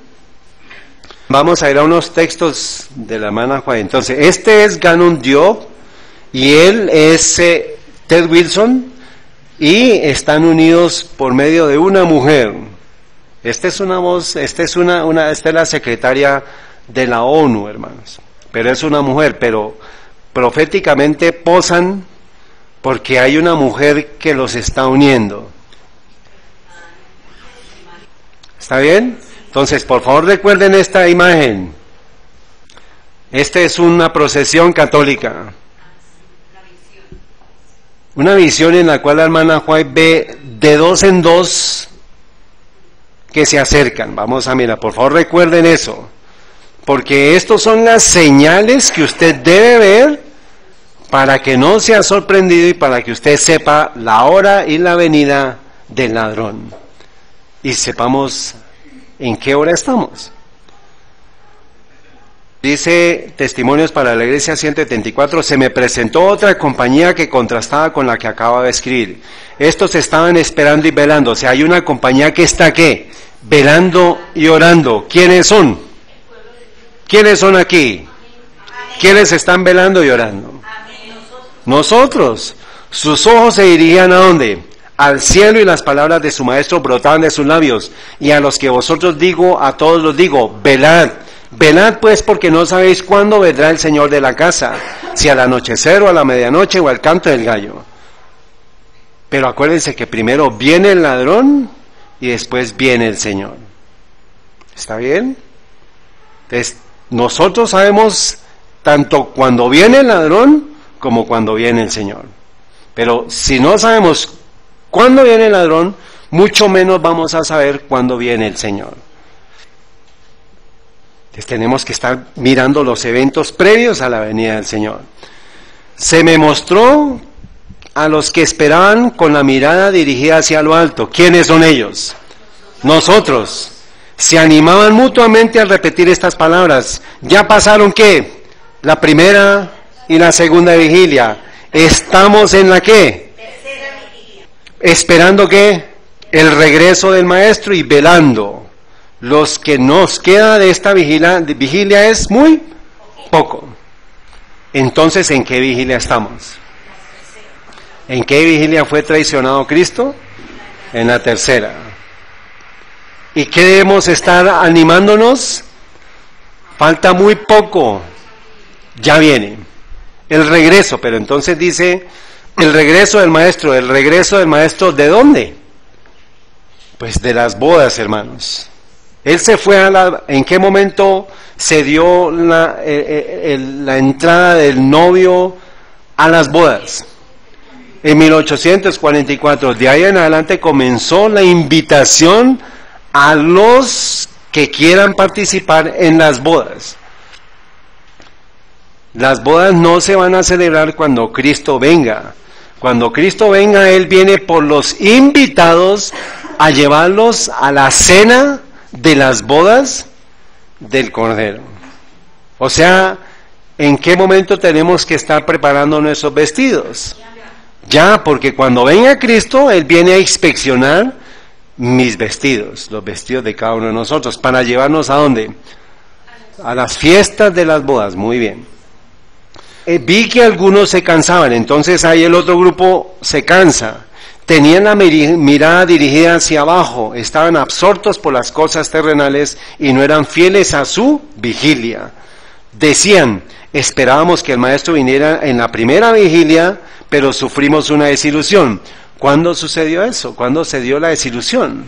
Vamos a ir a unos textos de la hermana Juan. Entonces, este es Ganón Diop y él es Ted Wilson y están unidos por medio de una mujer. Esta es una voz, esta es la secretaria de la ONU, hermanos. Pero es una mujer, pero proféticamente posan porque hay una mujer que los está uniendo. ¿Está bien? Entonces, por favor recuerden esta imagen. Esta es una procesión católica. Una visión en la cual la hermana White ve de dos en dos que se acercan. Vamos a mirar, por favor recuerden eso. Porque estos son las señales que usted debe ver para que no sea sorprendido y para que usted sepa la hora y la venida del ladrón. Y sepamos en qué hora estamos. Dice Testimonios para la Iglesia 174, se me presentó otra compañía que contrastaba con la que acabo de escribir. Estos estaban esperando y velando. O sea, hay una compañía que está, ¿qué? Velando y orando. ¿Quiénes son? ¿Quiénes son aquí? ¿Quiénes están velando y orando? Nosotros. Sus ojos se dirigían ¿a dónde? Al cielo, y las palabras de su maestro brotaban de sus labios. Y a los que vosotros digo, a todos los digo, velad. Velad pues, porque no sabéis cuándo vendrá el Señor de la casa, si al anochecer o a la medianoche o al canto del gallo. Pero acuérdense que primero viene el ladrón y después viene el Señor. ¿Está bien? Entonces, nosotros sabemos tanto cuando viene el ladrón como cuando viene el Señor. Pero si no sabemos cuándo viene el ladrón, mucho menos vamos a saber cuándo viene el Señor. Entonces tenemos que estar mirando los eventos previos a la venida del Señor. Se me mostró a los que esperaban con la mirada dirigida hacia lo alto. ¿Quiénes son ellos? Nosotros. Se animaban mutuamente al repetir estas palabras. ¿Ya pasaron qué? La primera y la segunda vigilia. ¿Estamos en la qué? Tercera vigilia. ¿Esperando qué? El regreso del Maestro y velando. Los que nos queda de esta vigilia es muy poco. Entonces, ¿en qué vigilia estamos? ¿En qué vigilia fue traicionado Cristo? En la tercera. ¿Y qué debemos estar animándonos? Falta muy poco. Ya viene el regreso, pero entonces dice el regreso del Maestro. ¿El regreso del Maestro de dónde? Pues de las bodas, hermanos. Él se fue ¿en qué momento se dio la entrada del novio a las bodas? En 1844. De ahí en adelante comenzó la invitación a los que quieran participar en las bodas. Las bodas no se van a celebrar cuando Cristo venga. Cuando Cristo venga, Él viene por los invitados a llevarlos a la cena de las bodas del Cordero. O sea, ¿en qué momento tenemos que estar preparando nuestros vestidos? Ya, porque cuando venga Cristo, Él viene a inspeccionar mis vestidos, los vestidos de cada uno de nosotros, para llevarnos ¿a dónde? A las fiestas de las bodas. Muy bien. Vi que algunos se cansaban, entonces ahí el otro grupo se cansa. Tenían la mirada dirigida hacia abajo, estaban absortos por las cosas terrenales y no eran fieles a su vigilia. Decían, esperábamos que el Maestro viniera en la primera vigilia, pero sufrimos una desilusión. ¿Cuándo sucedió eso? ¿Cuándo se dio la desilusión?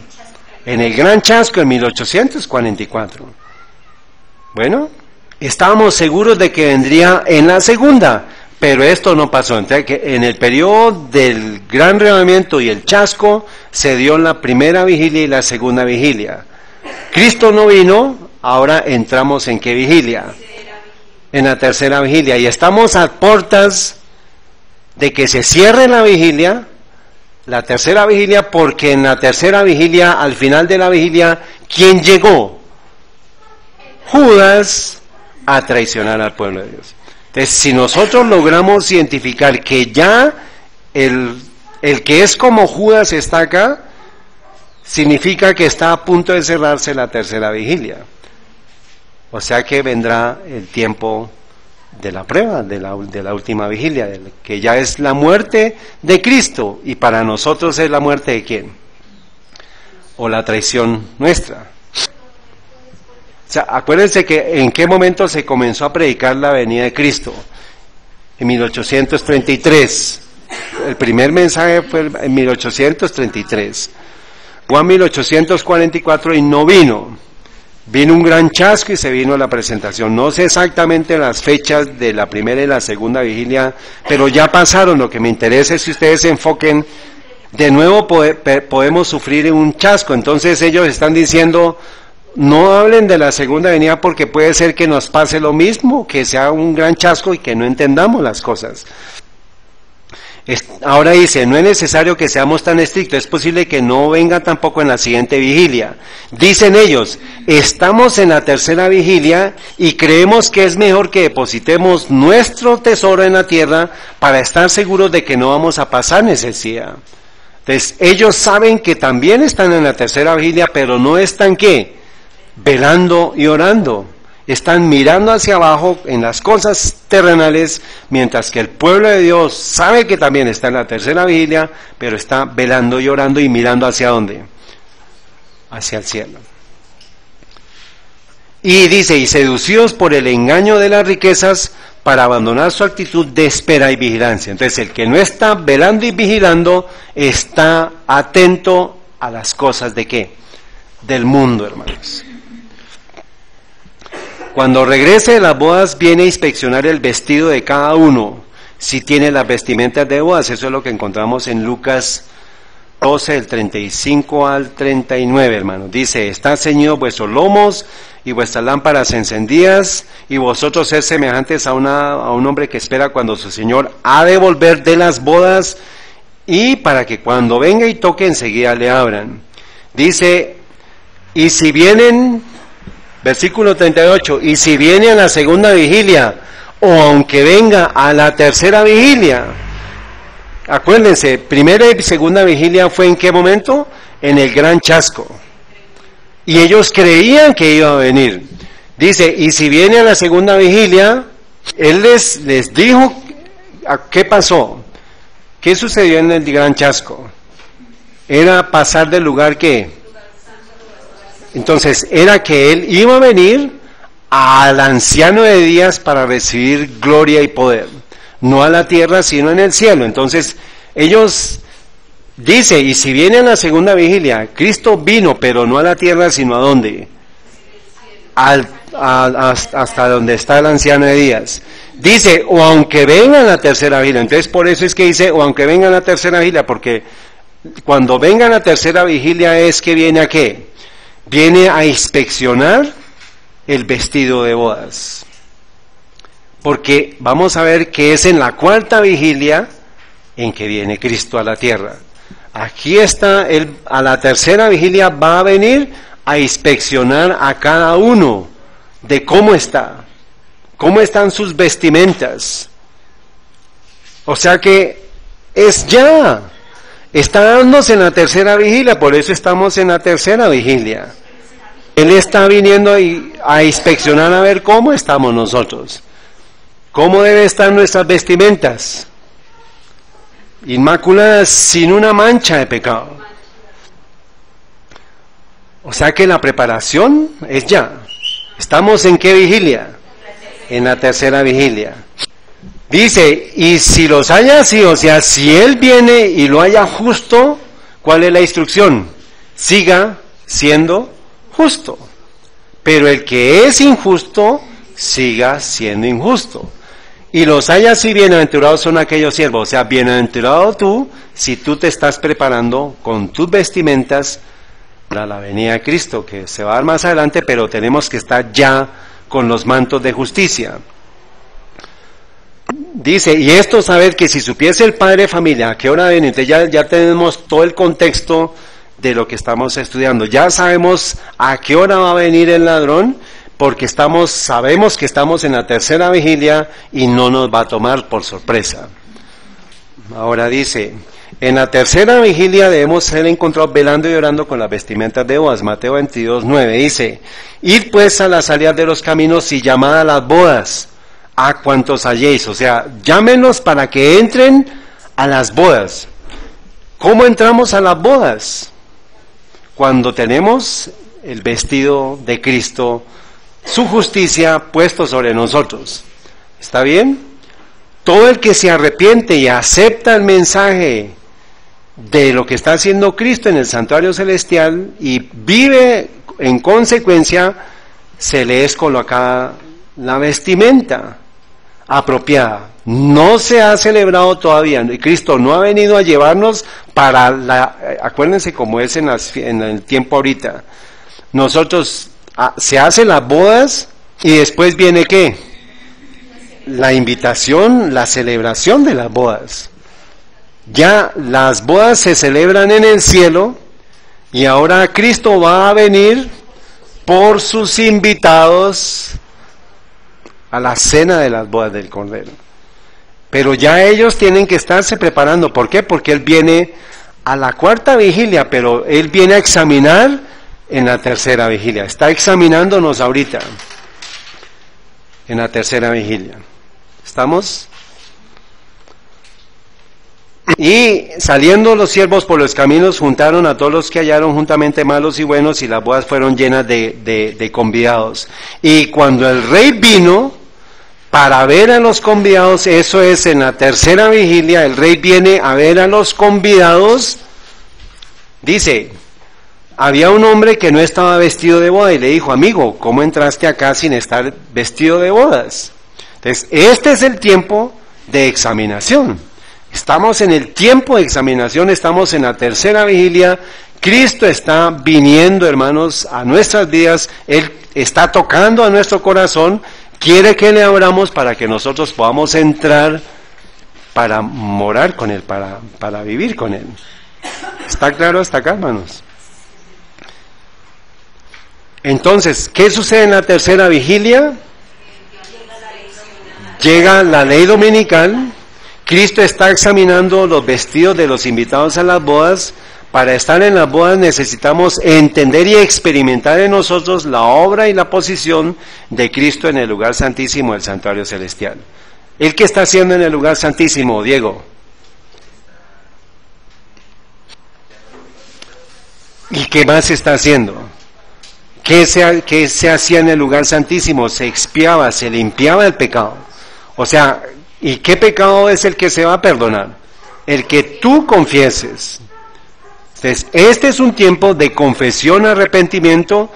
En el Gran Chasco, en 1844. Bueno, estábamos seguros de que vendría en la segunda, pero esto no pasó. Entonces, que en el periodo del Gran Reavivamiento y el Chasco se dio la primera vigilia y la segunda vigilia. Cristo no vino, ahora entramos ¿en qué vigilia? En la tercera vigilia, y estamos a puertas de que se cierre la vigilia, la tercera vigilia, porque en la tercera vigilia, al final de la vigilia, ¿quién llegó? Judas a traicionar al pueblo de Dios. Entonces, si nosotros logramos identificar que ya el que es como Judas está acá, significa que está a punto de cerrarse la tercera vigilia. O sea que vendrá el tiempo de la prueba, de la última vigilia, que ya es la muerte de Cristo, y para nosotros es la muerte de ¿quién? O la traición nuestra. O sea, acuérdense que en qué momento se comenzó a predicar la venida de Cristo. En 1833. El primer mensaje fue en 1833. Juan 1844 y no vino. Vino un gran chasco y se vino la presentación. No sé exactamente las fechas de la primera y la segunda vigilia, pero ya pasaron. Lo que me interesa es que ustedes se enfoquen. De nuevo podemos sufrir un chasco. Entonces ellos están diciendo, no hablen de la segunda venida porque puede ser que nos pase lo mismo, que sea un gran chasco y que no entendamos las cosas. Ahora dice, no es necesario que seamos tan estrictos, es posible que no venga tampoco en la siguiente vigilia. Dicen ellos, estamos en la tercera vigilia y creemos que es mejor que depositemos nuestro tesoro en la tierra para estar seguros de que no vamos a pasar necesidad. Entonces, ellos saben que también están en la tercera vigilia, pero no están, ¿qué? Velando y orando. Están mirando hacia abajo en las cosas terrenales, mientras que el pueblo de Dios sabe que también está en la tercera vigilia, pero está velando y orando y mirando hacia dónde, hacia el cielo. Y dice, y seducidos por el engaño de las riquezas, para abandonar su actitud de espera y vigilancia. Entonces, el que no está velando y vigilando, está atento a las cosas de ¿qué? Del mundo, hermanos. Cuando regrese de las bodas, viene a inspeccionar el vestido de cada uno, si tiene las vestimentas de bodas. Eso es lo que encontramos en Lucas 12, del 35 al 39, hermanos. Dice, está ceñido vuestros lomos y vuestras lámparas encendidas, y vosotros ser semejantes a un hombre que espera cuando su Señor ha de volver de las bodas, y para que cuando venga y toque enseguida le abran. Dice, y si vienen... Versículo 38, y si viene a la segunda vigilia, o aunque venga a la tercera vigilia. Acuérdense, primera y segunda vigilia fue ¿en qué momento? En el gran chasco. Y ellos creían que iba a venir. Dice, y si viene a la segunda vigilia, Él les dijo, ¿qué pasó? ¿Qué sucedió en el gran chasco? Era pasar del lugar que... Entonces, era que Él iba a venir al anciano de días para recibir gloria y poder, no a la tierra, sino en el cielo. Entonces, ellos, dice, y si viene a la segunda vigilia, Cristo vino, pero no a la tierra, sino ¿a dónde? Hasta donde está el anciano de días. Dice, o aunque venga a la tercera vigilia. Entonces, por eso es que dice, o aunque venga a la tercera vigilia, porque cuando venga a la tercera vigilia es que viene a ¿qué? Viene a inspeccionar el vestido de bodas. Porque vamos a ver que es en la cuarta vigilia en que viene Cristo a la tierra. Aquí está, a la tercera vigilia va a venir a inspeccionar a cada uno de cómo están sus vestimentas. O sea que es ya. Está dándose en la tercera vigilia, por eso estamos en la tercera vigilia. Él está viniendo a inspeccionar a ver cómo estamos nosotros. ¿Cómo deben estar nuestras vestimentas? Inmaculadas, sin una mancha de pecado. O sea que la preparación es ya. ¿Estamos en qué vigilia? En la tercera vigilia. Dice, y si los haya así, o sea, si Él viene y lo haya justo, ¿cuál es la instrucción? Siga siendo justo. Pero el que es injusto, siga siendo injusto. Y los haya así, bienaventurados son aquellos siervos. O sea, bienaventurado tú, si tú te estás preparando con tus vestimentas para la venida de Cristo, que se va a dar más adelante, pero tenemos que estar ya con los mantos de justicia. Dice, y esto saber que si supiese el padre de familia a qué hora viene, entonces ya tenemos todo el contexto de lo que estamos estudiando. Ya sabemos a qué hora va a venir el ladrón, porque sabemos que estamos en la tercera vigilia y no nos va a tomar por sorpresa. Ahora dice, en la tercera vigilia debemos ser encontrados velando y orando con las vestimentas de bodas. Mateo 22:9 dice, id pues a las salidas de los caminos y llamad a las bodas a cuantos halléis. O sea, llámenos para que entren a las bodas. ¿Cómo entramos a las bodas? Cuando tenemos el vestido de Cristo, su justicia puesto sobre nosotros. ¿Está bien? Todo el que se arrepiente y acepta el mensaje de lo que está haciendo Cristo en el santuario celestial y vive en consecuencia, se le es colocada la vestimenta apropiada. No se ha celebrado todavía, Cristo no ha venido a llevarnos para acuérdense cómo es en el tiempo ahorita. Nosotros se hacen las bodas y después viene ¿qué? La invitación, la celebración de las bodas. Ya las bodas se celebran en el cielo y ahora Cristo va a venir por sus invitados a la cena de las bodas del Cordero. Pero ya ellos tienen que estarse preparando. ¿Por qué? Porque Él viene a la cuarta vigilia, pero Él viene a examinar en la tercera vigilia. Está examinándonos ahorita en la tercera vigilia. ¿Estamos? Y saliendo los siervos por los caminos, juntaron a todos los que hallaron juntamente malos y buenos, y las bodas fueron llenas de convidados. Y cuando el rey vino para ver a los convidados, eso es en la tercera vigilia, el rey viene a ver a los convidados, dice, había un hombre que no estaba vestido de boda, y le dijo, amigo, ¿cómo entraste acá sin estar vestido de bodas? Entonces, este es el tiempo de examinación. Estamos en el tiempo de examinación, estamos en la tercera vigilia. Cristo está viniendo, hermanos, a nuestras vidas. Él está tocando a nuestro corazón, quiere que le abramos para que nosotros podamos entrar para morar con Él, para vivir con Él. ¿Está claro hasta acá, hermanos? Entonces, ¿qué sucede en la tercera vigilia? Llega la ley dominical. Cristo está examinando los vestidos de los invitados a las bodas. Para estar en las bodas necesitamos entender y experimentar en nosotros la obra y la posición de Cristo en el lugar santísimo del santuario celestial. ¿El qué está haciendo en el lugar santísimo, Diego? ¿Y qué más está haciendo? ¿Qué se hacía en el lugar santísimo? Se expiaba, se limpiaba el pecado. O sea, ¿y qué pecado es el que se va a perdonar? El que tú confieses. Entonces, este es un tiempo de confesión, arrepentimiento,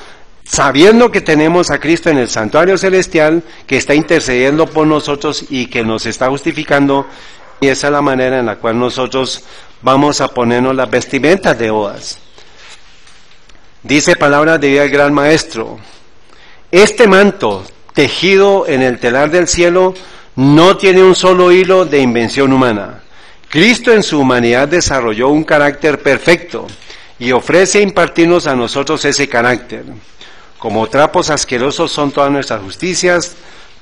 sabiendo que tenemos a Cristo en el santuario celestial, que está intercediendo por nosotros y que nos está justificando, y esa es la manera en la cual nosotros vamos a ponernos las vestimentas de bodas. Dice palabras de vida el gran maestro, este manto tejido en el telar del cielo no tiene un solo hilo de invención humana. Cristo en su humanidad desarrolló un carácter perfecto y ofrece impartirnos a nosotros ese carácter. Como trapos asquerosos son todas nuestras justicias,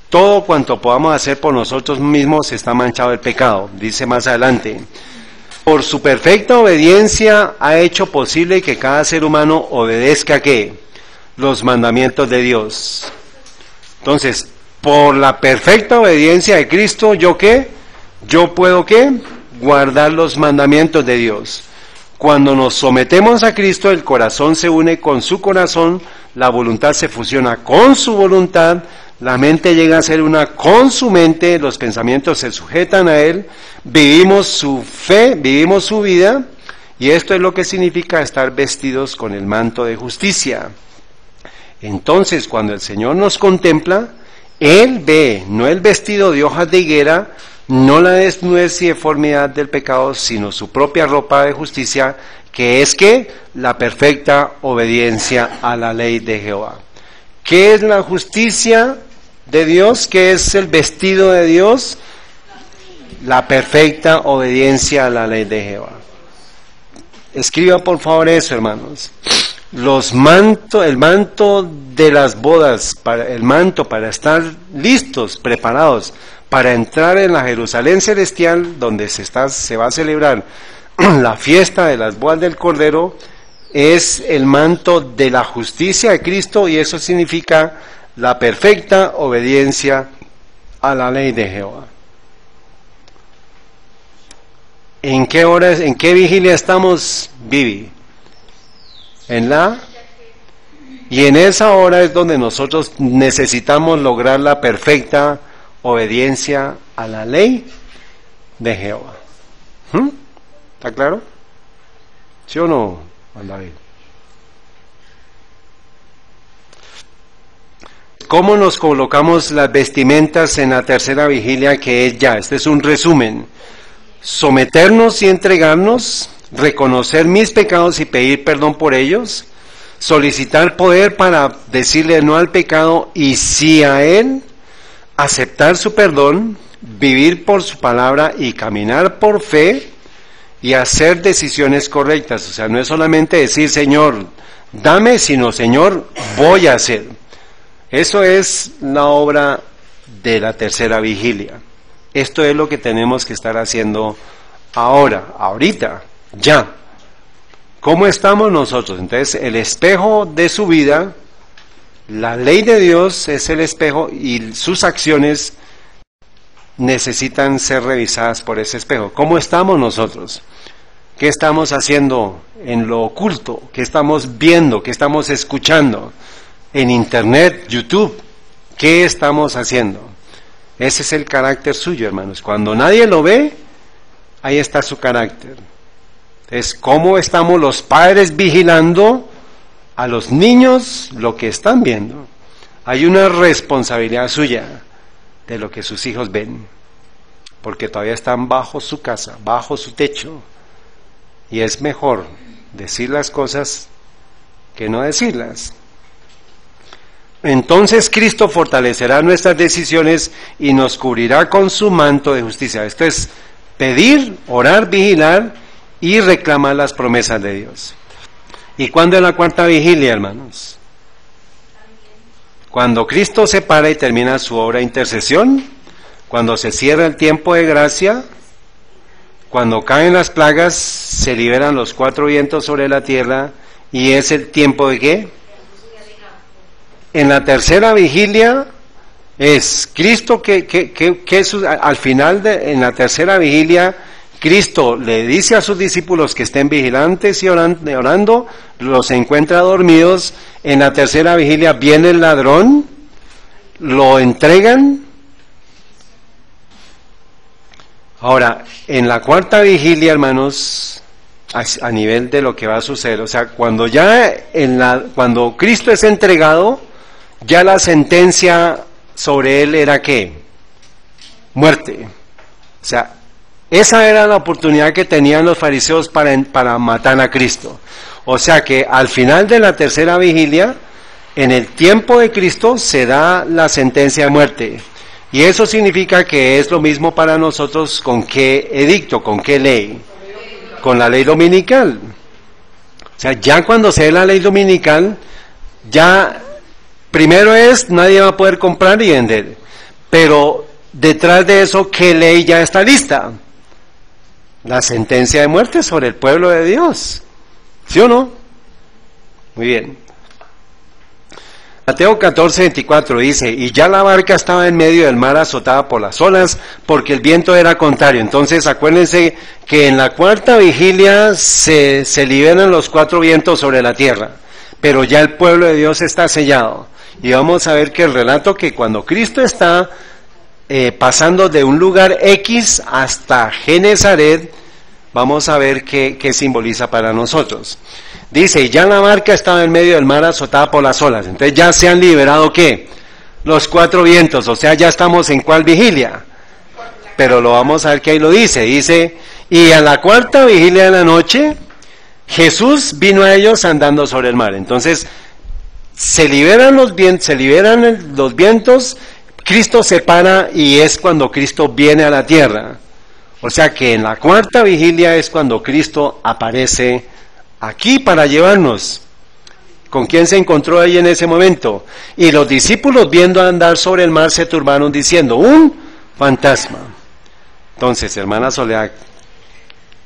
todo cuanto podamos hacer por nosotros mismos está manchado del pecado. Dice más adelante, por su perfecta obediencia ha hecho posible que cada ser humano obedezca ¿qué? Los mandamientos de Dios. Entonces, por la perfecta obediencia de Cristo, ¿yo qué? Yo puedo ¿qué? Guardar los mandamientos de Dios. Cuando nos sometemos a Cristo, el corazón se une con su corazón, la voluntad se fusiona con su voluntad, la mente llega a ser una con su mente, los pensamientos se sujetan a Él, vivimos su fe, vivimos su vida, y esto es lo que significa estar vestidos con el manto de justicia. Entonces, cuando el Señor nos contempla, Él ve, no el vestido de hojas de higuera, no la desnudez y deformidad del pecado, sino su propia ropa de justicia, que es ¿qué? La perfecta obediencia a la ley de Jehová. ¿Qué es la justicia de Dios? ¿Qué es el vestido de Dios? La perfecta obediencia a la ley de Jehová. Escriba por favor eso, hermanos. El manto de las bodas, el manto para estar listos, preparados, para entrar en la Jerusalén celestial, donde se va a celebrar la fiesta de las bodas del Cordero, es el manto de la justicia de Cristo, y eso significa la perfecta obediencia a la ley de Jehová. ¿En qué horas, en qué vigilia estamos, Vivi? Y en esa hora es donde nosotros necesitamos lograr la perfecta obediencia a la ley de Jehová. ¿Está claro? ¿Sí o no, Juan David? ¿Cómo nos colocamos las vestimentas en la tercera vigilia, que es ya? Este es un resumen. Someternos y entregarnos, reconocer mis pecados y pedir perdón por ellos, solicitar poder para decirle no al pecado y sí a él, aceptar su perdón, vivir por su palabra y caminar por fe, y hacer decisiones correctas. O sea, no es solamente decir, Señor, dame, sino, Señor, voy a hacer. Eso es la obra de la tercera vigilia. Esto es lo que tenemos que estar haciendo ahora, ahorita, ya. ¿Cómo estamos nosotros? Entonces, el espejo de su vida, la ley de Dios es el espejo y sus acciones necesitan ser revisadas por ese espejo. ¿Cómo estamos nosotros? ¿Qué estamos haciendo en lo oculto? ¿Qué estamos viendo? ¿Qué estamos escuchando? En Internet, YouTube, ¿qué estamos haciendo? Ese es el carácter suyo, hermanos. Cuando nadie lo ve, ahí está su carácter. Es cómo estamos los padres vigilando a los niños lo que están viendo. Hay una responsabilidad suya de lo que sus hijos ven, porque todavía están bajo su casa, bajo su techo, y es mejor decir las cosas que no decirlas. Entonces Cristo fortalecerá nuestras decisiones y nos cubrirá con su manto de justicia. Esto es pedir, orar, vigilar y reclamar las promesas de Dios. ¿Y cuándo es la cuarta vigilia, hermanos? Cuando Cristo se para y termina su obra de intercesión, cuando se cierra el tiempo de gracia, cuando caen las plagas, se liberan los 4 vientos sobre la tierra, y es el tiempo de ¿qué? En la tercera vigilia es Cristo al final en la tercera vigilia, Cristo le dice a sus discípulos que estén vigilantes y orando, los encuentra dormidos. En la tercera vigilia viene el ladrón, lo entregan. Ahora, en la cuarta vigilia, hermanos, a nivel de lo que va a suceder, o sea, cuando Cristo es entregado, ya la sentencia sobre él era ¿qué? Muerte. O sea, esa era la oportunidad que tenían los fariseos para matar a Cristo. O sea que al final de la tercera vigilia, en el tiempo de Cristo, se da la sentencia de muerte. Y eso significa que es lo mismo para nosotros con qué edicto, con qué ley. Con la ley dominical. O sea, ya cuando se dé la ley dominical, ya primero nadie va a poder comprar y vender. Pero detrás de eso, ¿qué ley ya está lista? La sentencia de muerte sobre el pueblo de Dios. ¿Sí o no? Muy bien. Mateo 14:24 dice, y ya la barca estaba en medio del mar azotada por las olas, porque el viento era contrario. Entonces acuérdense que en la cuarta vigilia se liberan los 4 vientos sobre la tierra, pero ya el pueblo de Dios está sellado. Y vamos a ver que el relato que cuando Cristo está pasando de un lugar X hasta Genezaret, vamos a ver qué simboliza para nosotros. Dice, ya la barca estaba en medio del mar azotada por las olas. Entonces ya se han liberado ¿qué? Los 4 vientos, o sea, ya estamos en ¿cuál vigilia? Pero lo vamos a ver que ahí lo dice. Dice, y a la cuarta vigilia de la noche, Jesús vino a ellos andando sobre el mar. Entonces, se liberan los vientos, Cristo se para y es cuando Cristo viene a la tierra. O sea que en la cuarta vigilia es cuando Cristo aparece aquí para llevarnos. ¿Con quién se encontró ahí en ese momento? Y los discípulos, viendo andar sobre el mar, se turbaron diciendo, un fantasma. Entonces, hermana Soledad,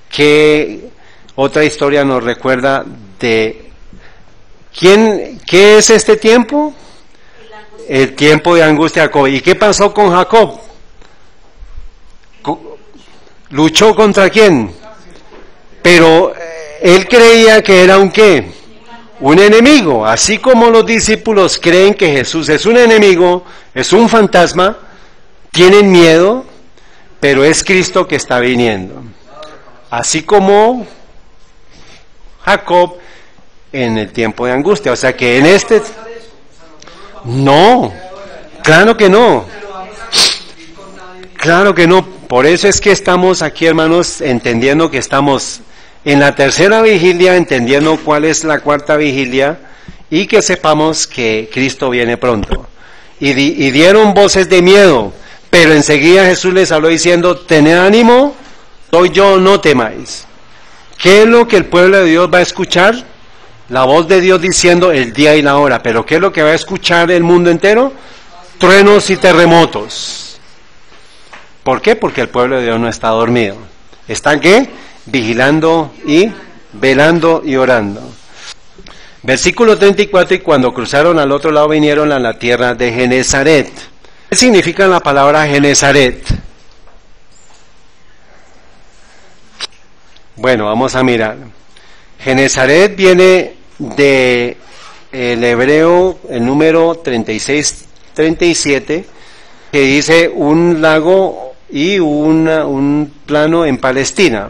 ¿qué otra historia nos recuerda de qué es este tiempo? El tiempo de angustia de Jacob. ¿Y qué pasó con Jacob? ¿Luchó contra quién? Pero él creía que era un ¿qué? Un enemigo. Así como los discípulos creen que Jesús es un enemigo, es un fantasma, tienen miedo, pero es Cristo que está viniendo. Así como Jacob en el tiempo de angustia. O sea que en este... No, claro que no. Claro que no. Por eso es que estamos aquí, hermanos, entendiendo que estamos en la tercera vigilia, entendiendo cuál es la cuarta vigilia, y que sepamos que Cristo viene pronto. Y dieron voces de miedo, pero enseguida Jesús les habló diciendo, tened ánimo, soy yo, no temáis. ¿Qué es lo que el pueblo de Dios va a escuchar? La voz de Dios diciendo el día y la hora. ¿Pero qué es lo que va a escuchar el mundo entero? Truenos y terremotos. ¿Por qué? Porque el pueblo de Dios no está dormido. ¿Están qué? Vigilando y velando y orando. Versículo 34, y cuando cruzaron al otro lado vinieron a la tierra de Genezaret. ¿Qué significa la palabra Genezaret? Bueno, vamos a mirar. Genezaret viene de el hebreo, el número 36-37, que dice un lago y un plano en Palestina.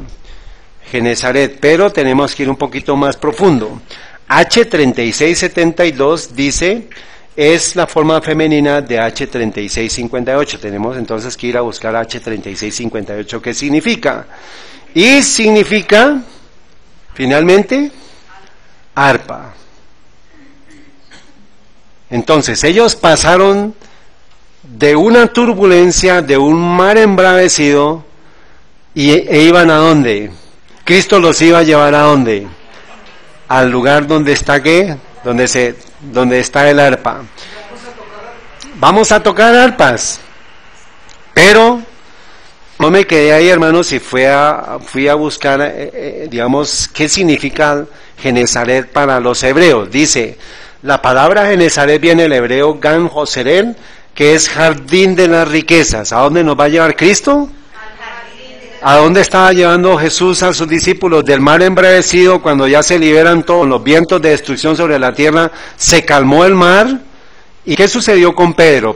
Genezaret, pero tenemos que ir un poquito más profundo. H3672 dice, es la forma femenina de H3658. Tenemos entonces que ir a buscar H3658, ¿qué significa? Y significa, finalmente, arpa. Entonces, ellos pasaron de una turbulencia, de un mar embravecido, e iban ¿a dónde? Cristo los iba a llevar ¿a dónde? Al lugar donde está ¿qué? Donde está el arpa. Vamos a tocar arpas. Pero no me quedé ahí, hermanos, y fui a buscar, digamos, qué significa Genezaret para los hebreos. Dice, la palabra Genezaret viene del hebreo Gan Joserel, que es jardín de las riquezas. ¿A dónde nos va a llevar Cristo? ¿A dónde estaba llevando Jesús a sus discípulos? Del mar embravecido, cuando ya se liberan todos los vientos de destrucción sobre la tierra, se calmó el mar. ¿Y qué sucedió con Pedro?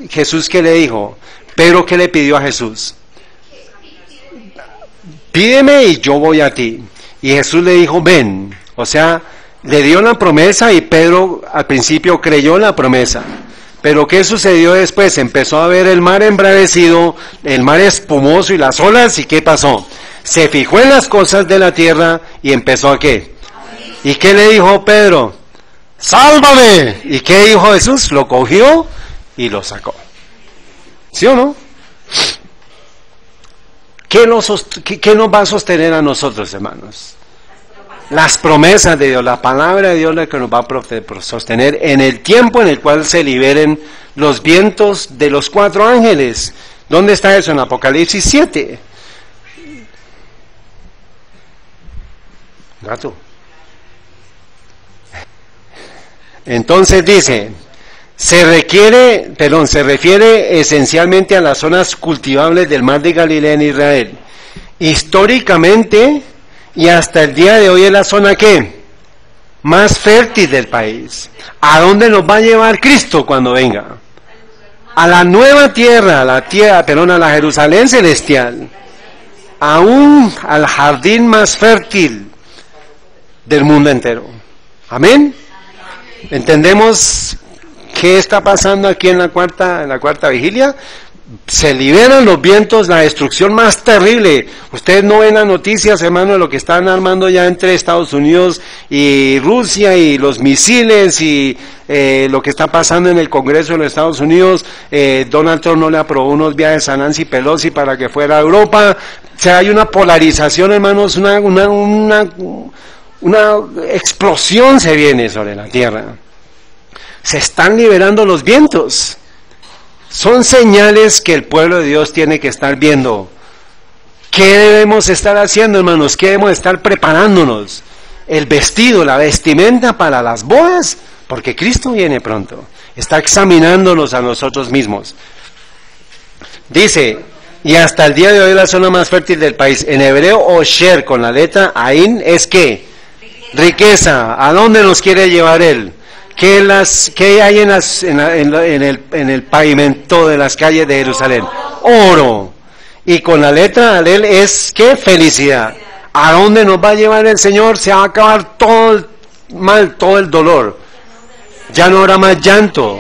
Jesús, ¿qué le dijo? Pedro, ¿qué le pidió a Jesús? Pídeme y yo voy a ti. Y Jesús le dijo, ven. O sea, le dio la promesa y Pedro al principio creyó la promesa. Pero ¿qué sucedió después? Empezó a ver el mar embravecido, el mar espumoso y las olas, ¿y qué pasó? Se fijó en las cosas de la tierra y empezó a ¿qué? ¿Y qué le dijo Pedro? ¡Sálvame! ¿Y qué dijo Jesús? Lo cogió y lo sacó. ¿Sí o no? ¿Qué nos va a sostener a nosotros, hermanos? Las promesas de Dios, la palabra de Dios, la que nos va a sostener en el tiempo en el cual se liberen los vientos de los 4 ángeles. ¿Dónde está eso? En Apocalipsis 7. Gato. Entonces dice, se refiere esencialmente a las zonas cultivables del mar de Galilea en Israel. Históricamente, y hasta el día de hoy es la zona ¿qué? Más fértil del país. ¿A dónde nos va a llevar Cristo cuando venga? A la nueva tierra, a la Jerusalén celestial. Al jardín más fértil del mundo entero. ¿Amén? ¿Entendemos qué está pasando aquí en la cuarta vigilia? Se liberan los vientos, la destrucción más terrible. Ustedes no ven las noticias, hermano, de lo que están armando ya entre Estados Unidos y Rusia, y los misiles, y lo que está pasando en el Congreso de los Estados Unidos. Donald Trump no le aprobó unos viajes a Nancy Pelosi para que fuera a Europa. O sea, hay una polarización, hermanos, una explosión se viene sobre la tierra. Se están liberando los vientos. Son señales que el pueblo de Dios tiene que estar viendo. ¿Qué debemos estar haciendo, hermanos? ¿Qué debemos estar preparándonos? El vestido, la vestimenta para las bodas, porque Cristo viene pronto. Está examinándonos a nosotros mismos. Dice, y hasta el día de hoy la zona más fértil del país. En hebreo, Osher, con la letra Ain, es ¿qué? Riqueza. ¿A dónde nos quiere llevar Él? ¿Qué hay en el pavimento de las calles de Jerusalén? Oro. Y con la letra Alel es ¿qué? Felicidad. ¿A dónde nos va a llevar el Señor? Se va a acabar todo el mal, todo el dolor. Ya no habrá más llanto.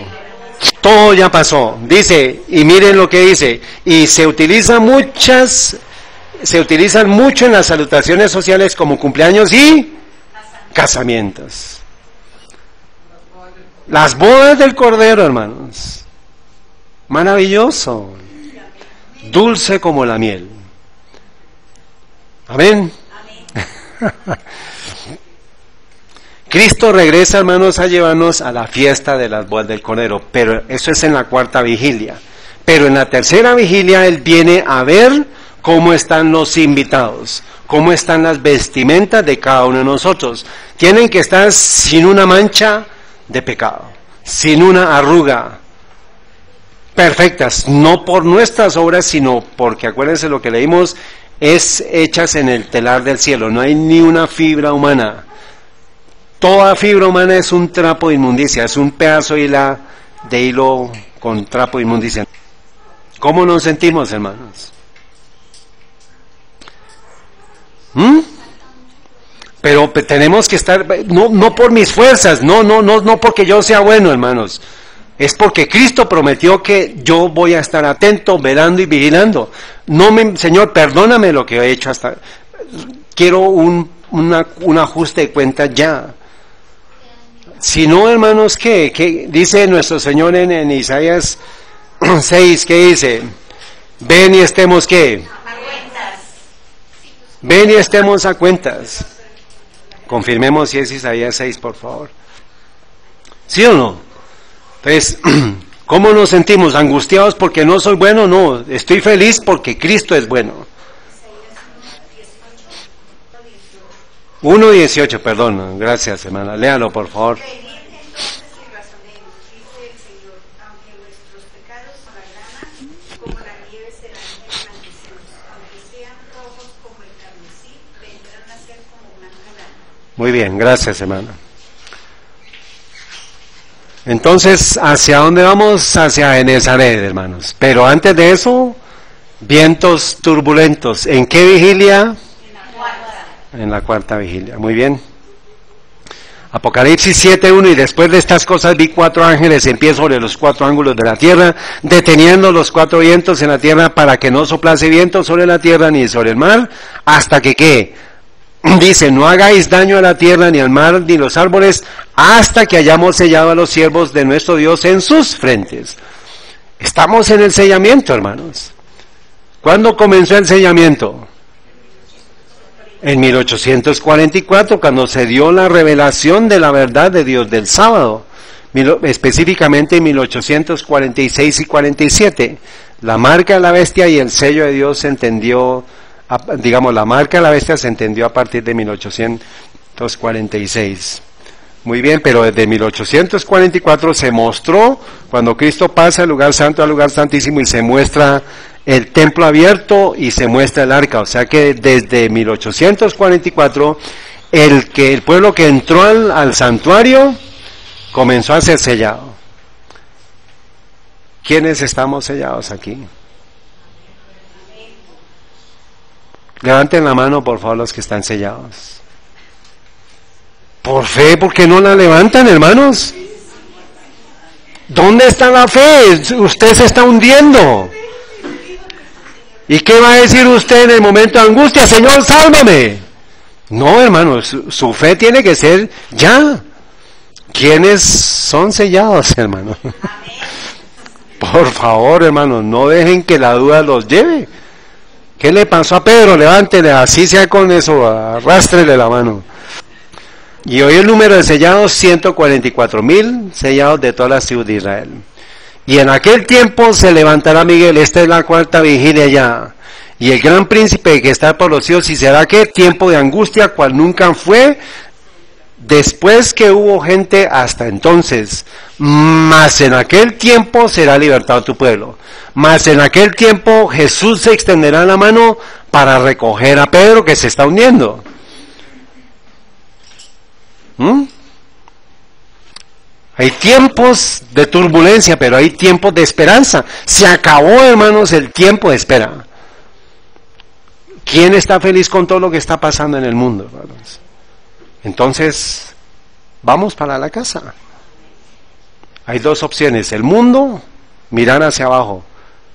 Todo ya pasó. Dice, y miren lo que dice, y se utilizan mucho en las salutaciones sociales como cumpleaños y casamientos. Las bodas del Cordero, hermanos. Maravilloso. Dulce como la miel. Amén. Cristo regresa, hermanos, a llevarnos a la fiesta de las bodas del Cordero, pero eso es en la cuarta vigilia. Pero en la tercera vigilia Él viene a ver cómo están los invitados, cómo están las vestimentas de cada uno de nosotros. Tienen que estar sin una mancha de pecado, sin una arruga, perfectas, no por nuestras obras, sino porque, acuérdense lo que leímos, es hechas en el telar del cielo, no hay ni una fibra humana. Toda fibra humana es un trapo de inmundicia, es un pedazo de hilo con trapo de inmundicia. ¿Cómo nos sentimos, hermanos? Pero tenemos que estar, no por mis fuerzas, no porque yo sea bueno, hermanos. Es porque Cristo prometió que yo voy a estar atento, velando y vigilando. Señor, perdóname lo que he hecho hasta... Quiero un ajuste de cuentas ya. Si no, hermanos, ¿qué dice nuestro Señor en Isaías 6? ¿Qué dice? Ven y estemos, ¿qué? A cuentas. Ven y estemos a cuentas. Confirmemos si es Isaías 6, por favor. ¿Sí o no? Entonces, ¿cómo nos sentimos? ¿Angustiados porque no soy bueno? No, estoy feliz porque Cristo es bueno. 1:18, perdón, gracias, hermana. Léalo, por favor. Venid entonces y razonemos, dice el Señor, aunque vuestros pecados son la grana, como la nieve serán emblanquecidos, aunque sean rojos como el carmesí, vendrán a ser como blanca lana. Muy bien, gracias, hermana. Entonces, ¿hacia dónde vamos? Hacia Genezaret, hermanos. Pero antes de eso, vientos turbulentos. ¿En qué vigilia? En la cuarta vigilia. Muy bien. Apocalipsis 7:1, y después de estas cosas vi 4 ángeles en pie sobre los 4 ángulos de la tierra, deteniendo los 4 vientos en la tierra para que no soplase viento sobre la tierra ni sobre el mar, hasta que ¿qué? Dice, no hagáis daño a la tierra, ni al mar, ni los árboles, hasta que hayamos sellado a los siervos de nuestro Dios en sus frentes. Estamos en el sellamiento, hermanos. ¿Cuándo comenzó el sellamiento? En 1844, cuando se dio la revelación de la verdad de Dios del sábado, específicamente en 1846 y 47. La marca de la bestia y el sello de Dios se entendió, digamos, la marca de la bestia se entendió a partir de 1846. Muy bien, pero desde 1844 se mostró, cuando Cristo pasa del lugar santo al lugar santísimo y se muestra el templo abierto y se muestra el arca, o sea que desde 1844 el pueblo que entró al santuario comenzó a ser sellado. ¿Quiénes estamos sellados aquí? Levanten la mano, por favor, los que están sellados. Por fe, ¿por qué no la levantan, hermanos? ¿Dónde está la fe? Usted se está hundiendo. ¿Y qué va a decir usted en el momento de angustia? Señor, sálvame. No, hermanos, su fe tiene que ser ya. ¿Quiénes son sellados, hermanos? Por favor, hermanos, no dejen que la duda los lleve. ¿Qué le pasó a Pedro? Levántele, así sea con eso, arrástrele la mano. Y hoy el número de sellados, 144,000 sellados de todas las tribus de Israel. Y en aquel tiempo se levantará Miguel, esta es la cuarta vigilia ya, y el gran príncipe que está por los cielos, y será que tiempo de angustia cual nunca fue, después que hubo gente hasta entonces, mas en aquel tiempo será libertado tu pueblo, mas en aquel tiempo Jesús se extenderá la mano para recoger a Pedro que se está hundiendo. Hay tiempos de turbulencia, pero hay tiempos de esperanza. Se acabó, hermanos, el tiempo de espera. ¿Quién está feliz con todo lo que está pasando en el mundo, hermanos? Entonces, vamos para la casa. Hay 2 opciones. El mundo, mirar hacia abajo.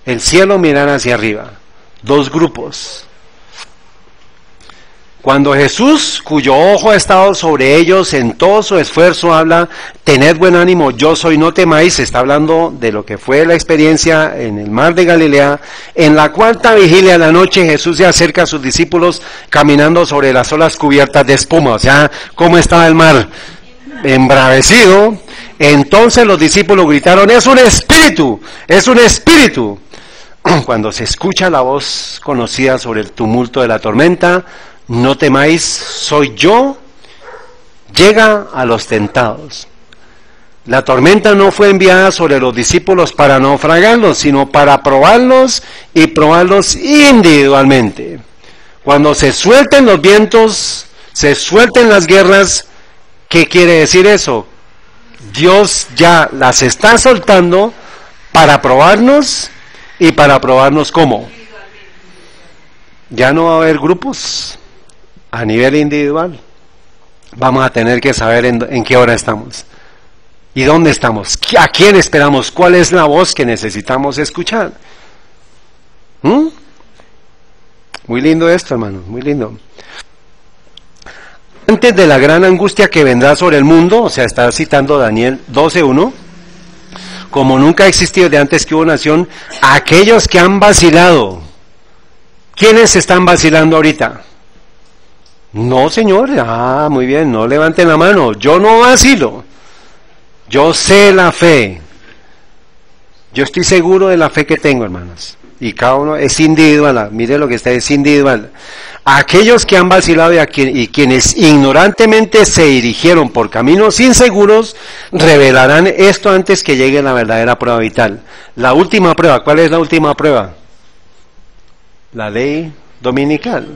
El cielo, mirar hacia arriba. 2 grupos. Cuando Jesús, cuyo ojo ha estado sobre ellos en todo su esfuerzo, habla, tened buen ánimo, yo soy, no temáis, está hablando de lo que fue la experiencia en el mar de Galilea. En la cuarta vigilia de la noche Jesús se acerca a sus discípulos caminando sobre las olas cubiertas de espuma. O sea, ¿cómo estaba el mar? Embravecido. Entonces los discípulos gritaron, es un espíritu, es un espíritu. Cuando se escucha la voz conocida sobre el tumulto de la tormenta, no temáis, soy yo, llega a los tentados. La tormenta no fue enviada sobre los discípulos para naufragarlos, sino para probarlos y probarlos individualmente. Cuando se suelten los vientos, se suelten las guerras, ¿qué quiere decir eso? Dios ya las está soltando para probarnos y para probarnos ¿cómo? Ya no va a haber grupos. A nivel individual, vamos a tener que saber en qué hora estamos y dónde estamos, a quién esperamos, cuál es la voz que necesitamos escuchar. Muy lindo esto, hermanos, muy lindo. Antes de la gran angustia que vendrá sobre el mundo, o sea, está citando Daniel 12:1, como nunca ha existido de antes que hubo nación, aquellos que han vacilado. ¿Quiénes están vacilando ahorita? No, señor, muy bien, no levanten la mano, yo no vacilo, yo sé la fe, yo estoy seguro de la fe que tengo, hermanos, y cada uno es individual, mire lo que está, es individual. Aquellos que han vacilado y quienes ignorantemente se dirigieron por caminos inseguros, revelarán esto antes que llegue la verdadera prueba vital. La última prueba, ¿cuál es la última prueba? La ley dominical.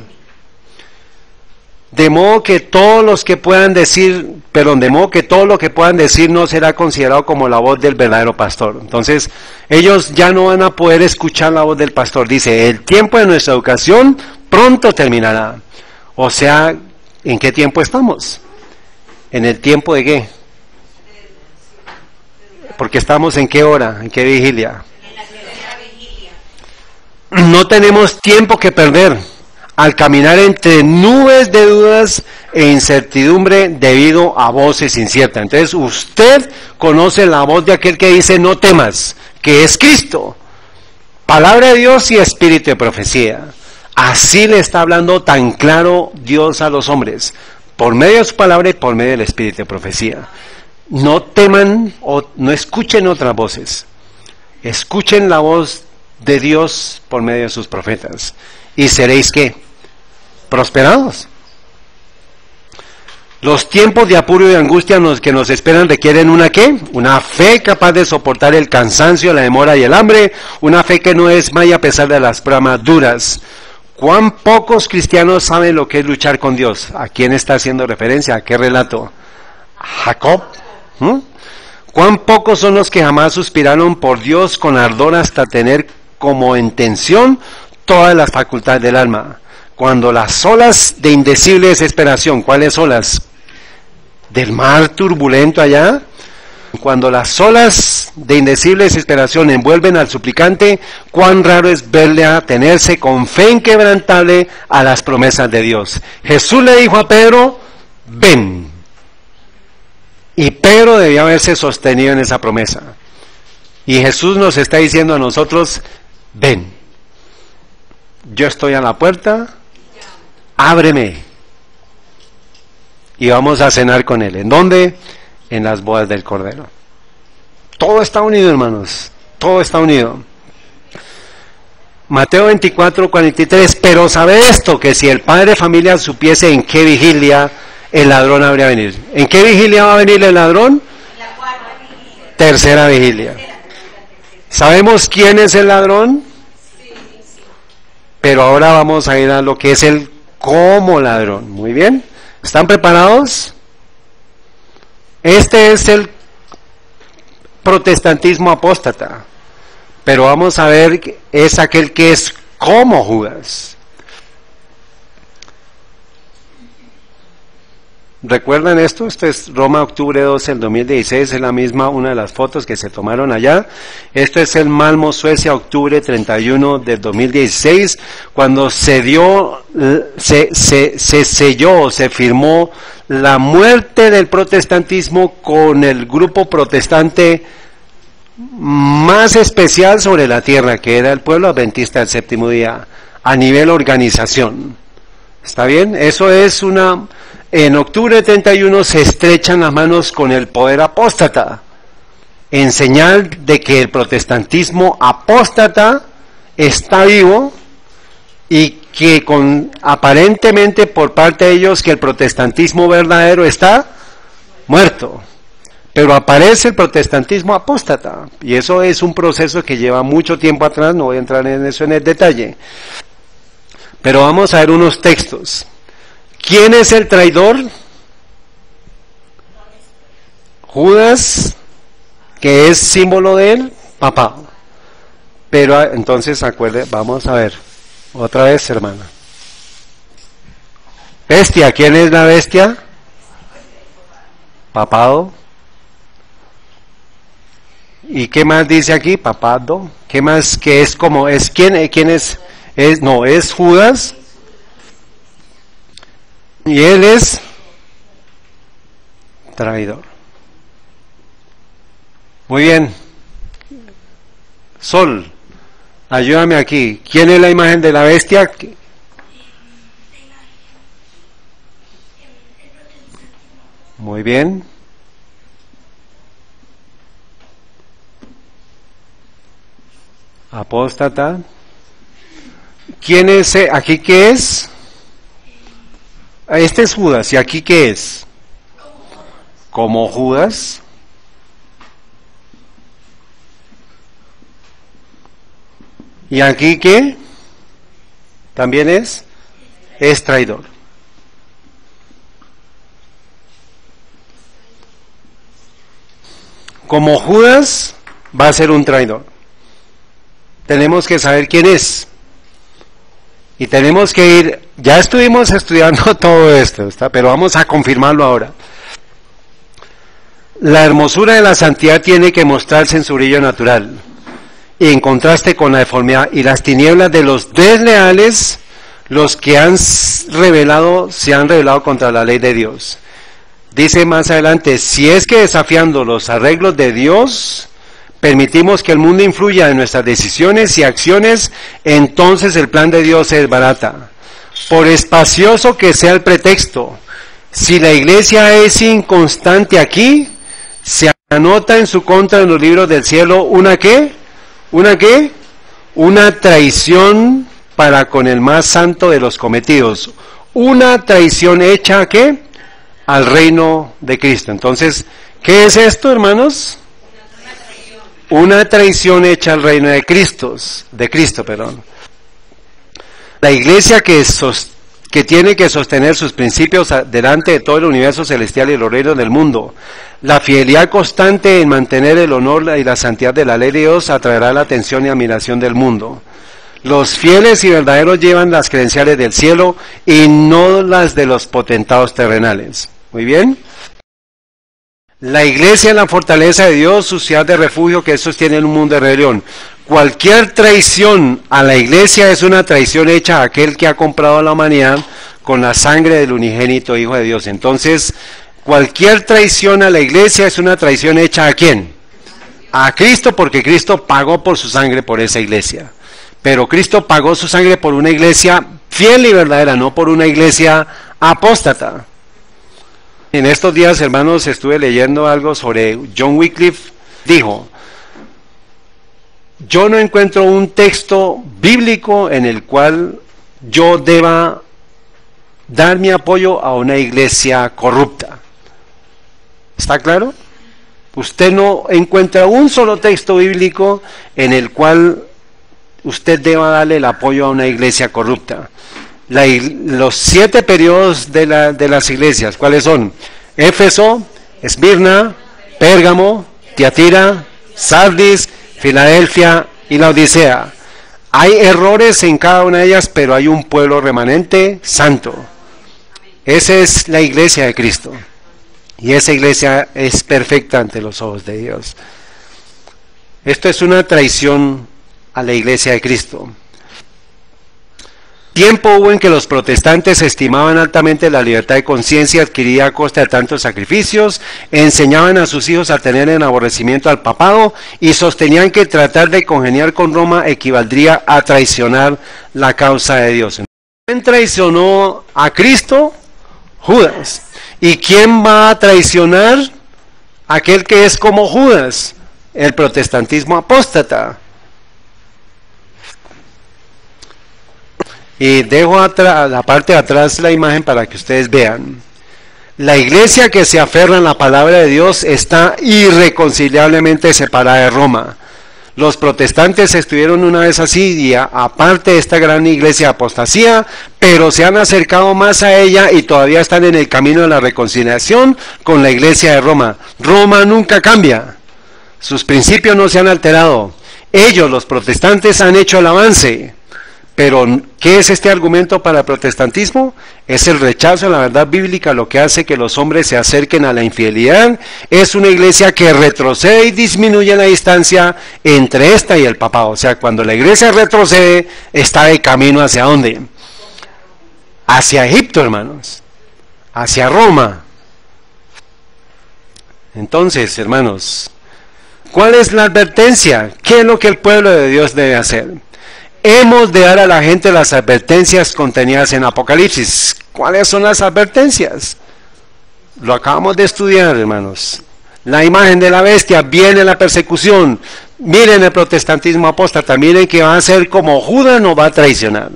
De modo que todo lo que puedan decir no será considerado como la voz del verdadero pastor. Entonces, ellos ya no van a poder escuchar la voz del pastor. Dice, el tiempo de nuestra educación pronto terminará. O sea, ¿en qué tiempo estamos? ¿En el tiempo de qué? Porque estamos ¿en qué hora? ¿En qué vigilia? En la tercera vigilia. No tenemos tiempo que perder al caminar entre nubes de dudas e incertidumbre debido a voces inciertas. Entonces usted conoce la voz de aquel que dice no temas, que es Cristo, palabra de Dios y espíritu de profecía. Así le está hablando tan claro Dios a los hombres, por medio de su palabra y por medio del espíritu de profecía. No teman o no escuchen otras voces, escuchen la voz de Dios por medio de sus profetas. ¿Y seréis qué? Prosperados. Los tiempos de apuro y angustia que nos esperan requieren una ¿qué? Una fe capaz de soportar el cansancio, la demora y el hambre, una fe que no desmaya a pesar de las pruebas duras. ¿Cuán pocos cristianos saben lo que es luchar con Dios? ¿A quién está haciendo referencia? ¿A qué relato? ¿Jacob? ¿Cuán pocos son los que jamás suspiraron por Dios con ardor hasta tener como intención todas las facultades del alma? Cuando las olas de indecible desesperación, ¿cuáles olas? Del mar turbulento allá. Cuando las olas de indecible desesperación envuelven al suplicante, cuán raro es verle atenerse con fe inquebrantable a las promesas de Dios. Jesús le dijo a Pedro, ven. Y Pedro debía haberse sostenido en esa promesa. Y Jesús nos está diciendo a nosotros, ven. Yo estoy a la puerta, ábreme. Y vamos a cenar con Él. ¿En dónde? En las bodas del Cordero. Todo está unido, hermanos. Todo está unido. Mateo 24:43. Pero sabe esto, que si el padre de familia supiese en qué vigilia el ladrón habría de venir. ¿En qué vigilia va a venir el ladrón? En la cuarta vigilia. Tercera vigilia. ¿Sabemos quién es el ladrón? Pero ahora vamos a ir a lo que es el como ladrón. Muy bien. ¿Están preparados? Este es el protestantismo apóstata. Pero vamos a ver, es aquel que es como Judas. ¿Recuerdan esto? Esto es Roma, octubre 12 del 2016, es la misma, una de las fotos que se tomaron allá. Esto es el Malmo, Suecia, octubre 31 del 2016, cuando se selló, se firmó la muerte del protestantismo con el grupo protestante más especial sobre la tierra, que era el pueblo adventista del séptimo día, a nivel organización. ¿Está bien? Eso es una... En octubre 31 se estrechan las manos con el poder apóstata, en señal de que el protestantismo apóstata está vivo y que aparentemente por parte de ellos que el protestantismo verdadero está muerto. Pero aparece el protestantismo apóstata, y eso es un proceso que lleva mucho tiempo atrás, no voy a entrar en eso en el detalle. Pero vamos a ver unos textos. ¿Quién es el traidor? Judas, que es símbolo del papado. Pero entonces vamos a ver, otra vez, hermana. Bestia, ¿quién es la bestia? Papado. ¿Y qué más dice aquí? Papado. ¿Qué más? Que es como, es quién es? Es Judas. Y él es traidor. Muy bien. Sol, ayúdame aquí. ¿Quién es la imagen de la bestia? Muy bien. Apóstata. ¿Quién es? ¿Aquí qué es? Este es Judas. ¿Y aquí qué es? Como Judas. ¿Y aquí qué? ¿También es? Es traidor. Como Judas va a ser un traidor. Tenemos que saber quién es. Y tenemos que ir, ya estuvimos estudiando todo esto, pero vamos a confirmarlo ahora. La hermosura de la santidad tiene que mostrarse en su brillo natural, y en contraste con la deformidad y las tinieblas de los desleales, los que se han rebelado contra la ley de Dios. Dice más adelante, si es que desafiando los arreglos de Dios, permitimos que el mundo influya en nuestras decisiones y acciones, entonces el plan de Dios se desbarata. Por espacioso que sea el pretexto, si la iglesia es inconstante aquí, se anota en su contra en los libros del cielo una ¿qué? ¿Una qué? Una traición para con el más santo de los cometidos. Una traición hecha ¿qué? Al reino de Cristo. Entonces, ¿qué es esto, hermanos? Una traición hecha al reino de Cristo. La iglesia que tiene que sostener sus principios delante de todo el universo celestial y los reinos del mundo. La fidelidad constante en mantener el honor y la santidad de la ley de Dios atraerá la atención y admiración del mundo. Los fieles y verdaderos llevan las credenciales del cielo y no las de los potentados terrenales. Muy bien. La iglesia es la fortaleza de Dios, su ciudad de refugio que sostiene en un mundo de rebelión. Cualquier traición a la iglesia es una traición hecha a aquel que ha comprado a la humanidad con la sangre del unigénito Hijo de Dios. Entonces, cualquier traición a la iglesia es una traición hecha ¿a quién? A Cristo, porque Cristo pagó por su sangre por esa iglesia. Pero Cristo pagó su sangre por una iglesia fiel y verdadera, no por una iglesia apóstata. En estos días, hermanos, estuve leyendo algo sobre John Wycliffe. Dijo, yo no encuentro un texto bíblico en el cual yo deba dar mi apoyo a una iglesia corrupta. ¿Está claro? Usted no encuentra un solo texto bíblico en el cual usted deba darle el apoyo a una iglesia corrupta. Los 7 periodos de las iglesias, ¿cuáles son? Éfeso, Esmirna, Pérgamo, Tiatira, Sardis, Filadelfia y la Odisea. Hay errores en cada una de ellas, pero hay un pueblo remanente santo. Esa es la iglesia de Cristo. Y esa iglesia es perfecta ante los ojos de Dios. Esto es una traición a la iglesia de Cristo. Tiempo hubo en que los protestantes estimaban altamente la libertad de conciencia adquirida a costa de tantos sacrificios, enseñaban a sus hijos a tener en aborrecimiento al papado y sostenían que tratar de congeniar con Roma equivaldría a traicionar la causa de Dios. ¿Quién traicionó a Cristo? Judas. ¿Y quién va a traicionar? Aquel que es como Judas, el protestantismo apóstata. Y dejo la parte de atrás la imagen para que ustedes vean. La iglesia que se aferra en la palabra de Dios está irreconciliablemente separada de Roma. Los protestantes estuvieron una vez así, y aparte de esta gran iglesia de apostasía, pero se han acercado más a ella y todavía están en el camino de la reconciliación con la iglesia de Roma. Roma nunca cambia. Sus principios no se han alterado. Ellos, los protestantes, han hecho el avance. Pero, ¿qué es este argumento para el protestantismo? Es el rechazo a la verdad bíblica, lo que hace que los hombres se acerquen a la infidelidad. Es una iglesia que retrocede y disminuye la distancia entre esta y el papado. O sea, cuando la iglesia retrocede, está de camino ¿hacia dónde? Hacia Egipto, hermanos. Hacia Roma. Entonces, hermanos, ¿cuál es la advertencia? ¿Qué es lo que el pueblo de Dios debe hacer? Hemos de dar a la gente las advertencias contenidas en Apocalipsis. ¿Cuáles son las advertencias? Lo acabamos de estudiar, hermanos. La imagen de la bestia, viene la persecución. Miren el protestantismo apóstata, miren que va a ser como Judas, no va a traicionar.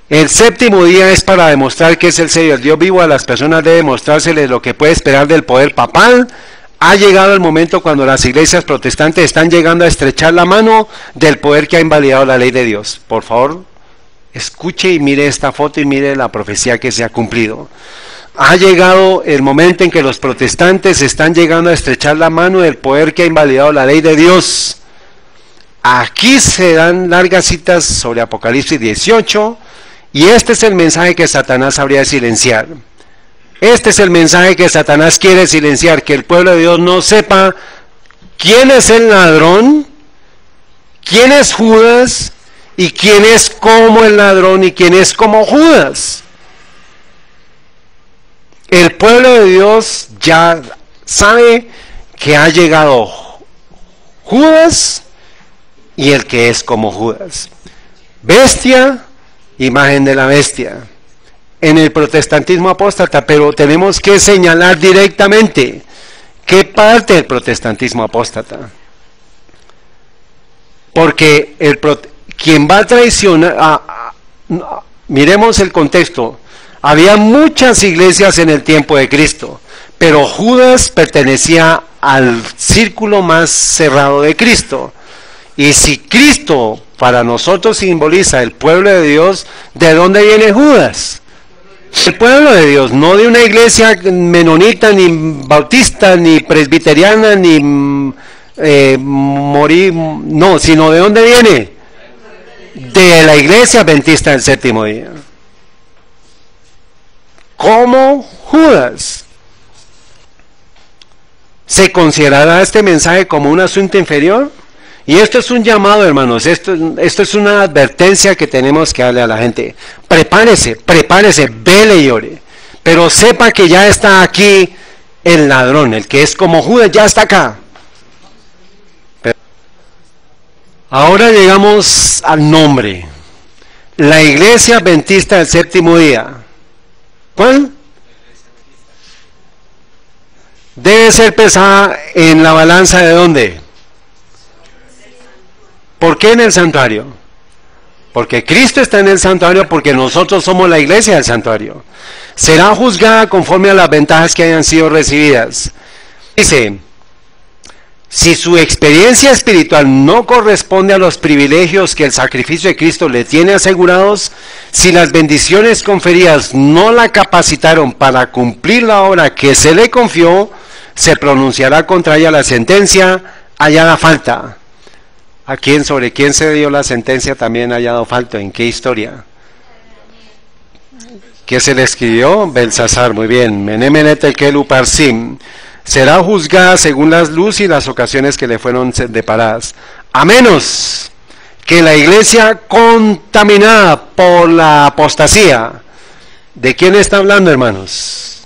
El séptimo día es para demostrar que es el sello del Dios vivo. A las personas debe mostrárseles lo que puede esperar del poder papal. Ha llegado el momento cuando las iglesias protestantes están llegando a estrechar la mano del poder que ha invalidado la ley de Dios. Por favor, escuche y mire esta foto y mire la profecía que se ha cumplido. Ha llegado el momento en que los protestantes están llegando a estrechar la mano del poder que ha invalidado la ley de Dios. Aquí se dan largas citas sobre Apocalipsis 18 y este es el mensaje que Satanás habría de silenciar. Este es el mensaje que Satanás quiere silenciar, que el pueblo de Dios no sepa quién es el ladrón, quién es Judas y quién es como el ladrón y quién es como Judas. El pueblo de Dios ya sabe que ha llegado Judas y el que es como Judas. Bestia, imagen de la bestia. En el protestantismo apóstata, pero tenemos que señalar directamente qué parte del protestantismo apóstata. Porque quien va a traicionar, miremos el contexto, había muchas iglesias en el tiempo de Cristo, pero Judas pertenecía al círculo más cerrado de Cristo. Y si Cristo para nosotros simboliza el pueblo de Dios, ¿de dónde viene Judas? El pueblo de Dios, no de una iglesia menonita, ni bautista, ni presbiteriana, ni no, sino ¿de dónde viene? De la iglesia adventista del séptimo día. ¿Cómo Judas? ¿Se considerará este mensaje como un asunto inferior? Y esto es un llamado, hermanos, esto es una advertencia que tenemos que darle a la gente. Prepárese, vele y ore. Pero sepa que ya está aquí el ladrón, el que es como Judas, ya está acá. Ahora llegamos al nombre. La iglesia adventista del séptimo día. ¿Cuál? Debe ser pesada en la balanza de ¿dónde? ¿Por qué en el santuario? Porque Cristo está en el santuario, porque nosotros somos la iglesia del santuario. Será juzgada conforme a las ventajas que hayan sido recibidas. Dice, si su experiencia espiritual no corresponde a los privilegios que el sacrificio de Cristo le tiene asegurados, si las bendiciones conferidas no la capacitaron para cumplir la obra que se le confió, se pronunciará contra ella la sentencia hallada falta. ¿A quién, sobre quién se dio la sentencia también hallado falta? ¿En qué historia? que se le escribió Belsasar, muy bien, Menemene Tekel Uparsim, será juzgada según las luz y las ocasiones que le fueron deparadas, a menos que la iglesia contaminada por la apostasía, ¿de quién está hablando, hermanos?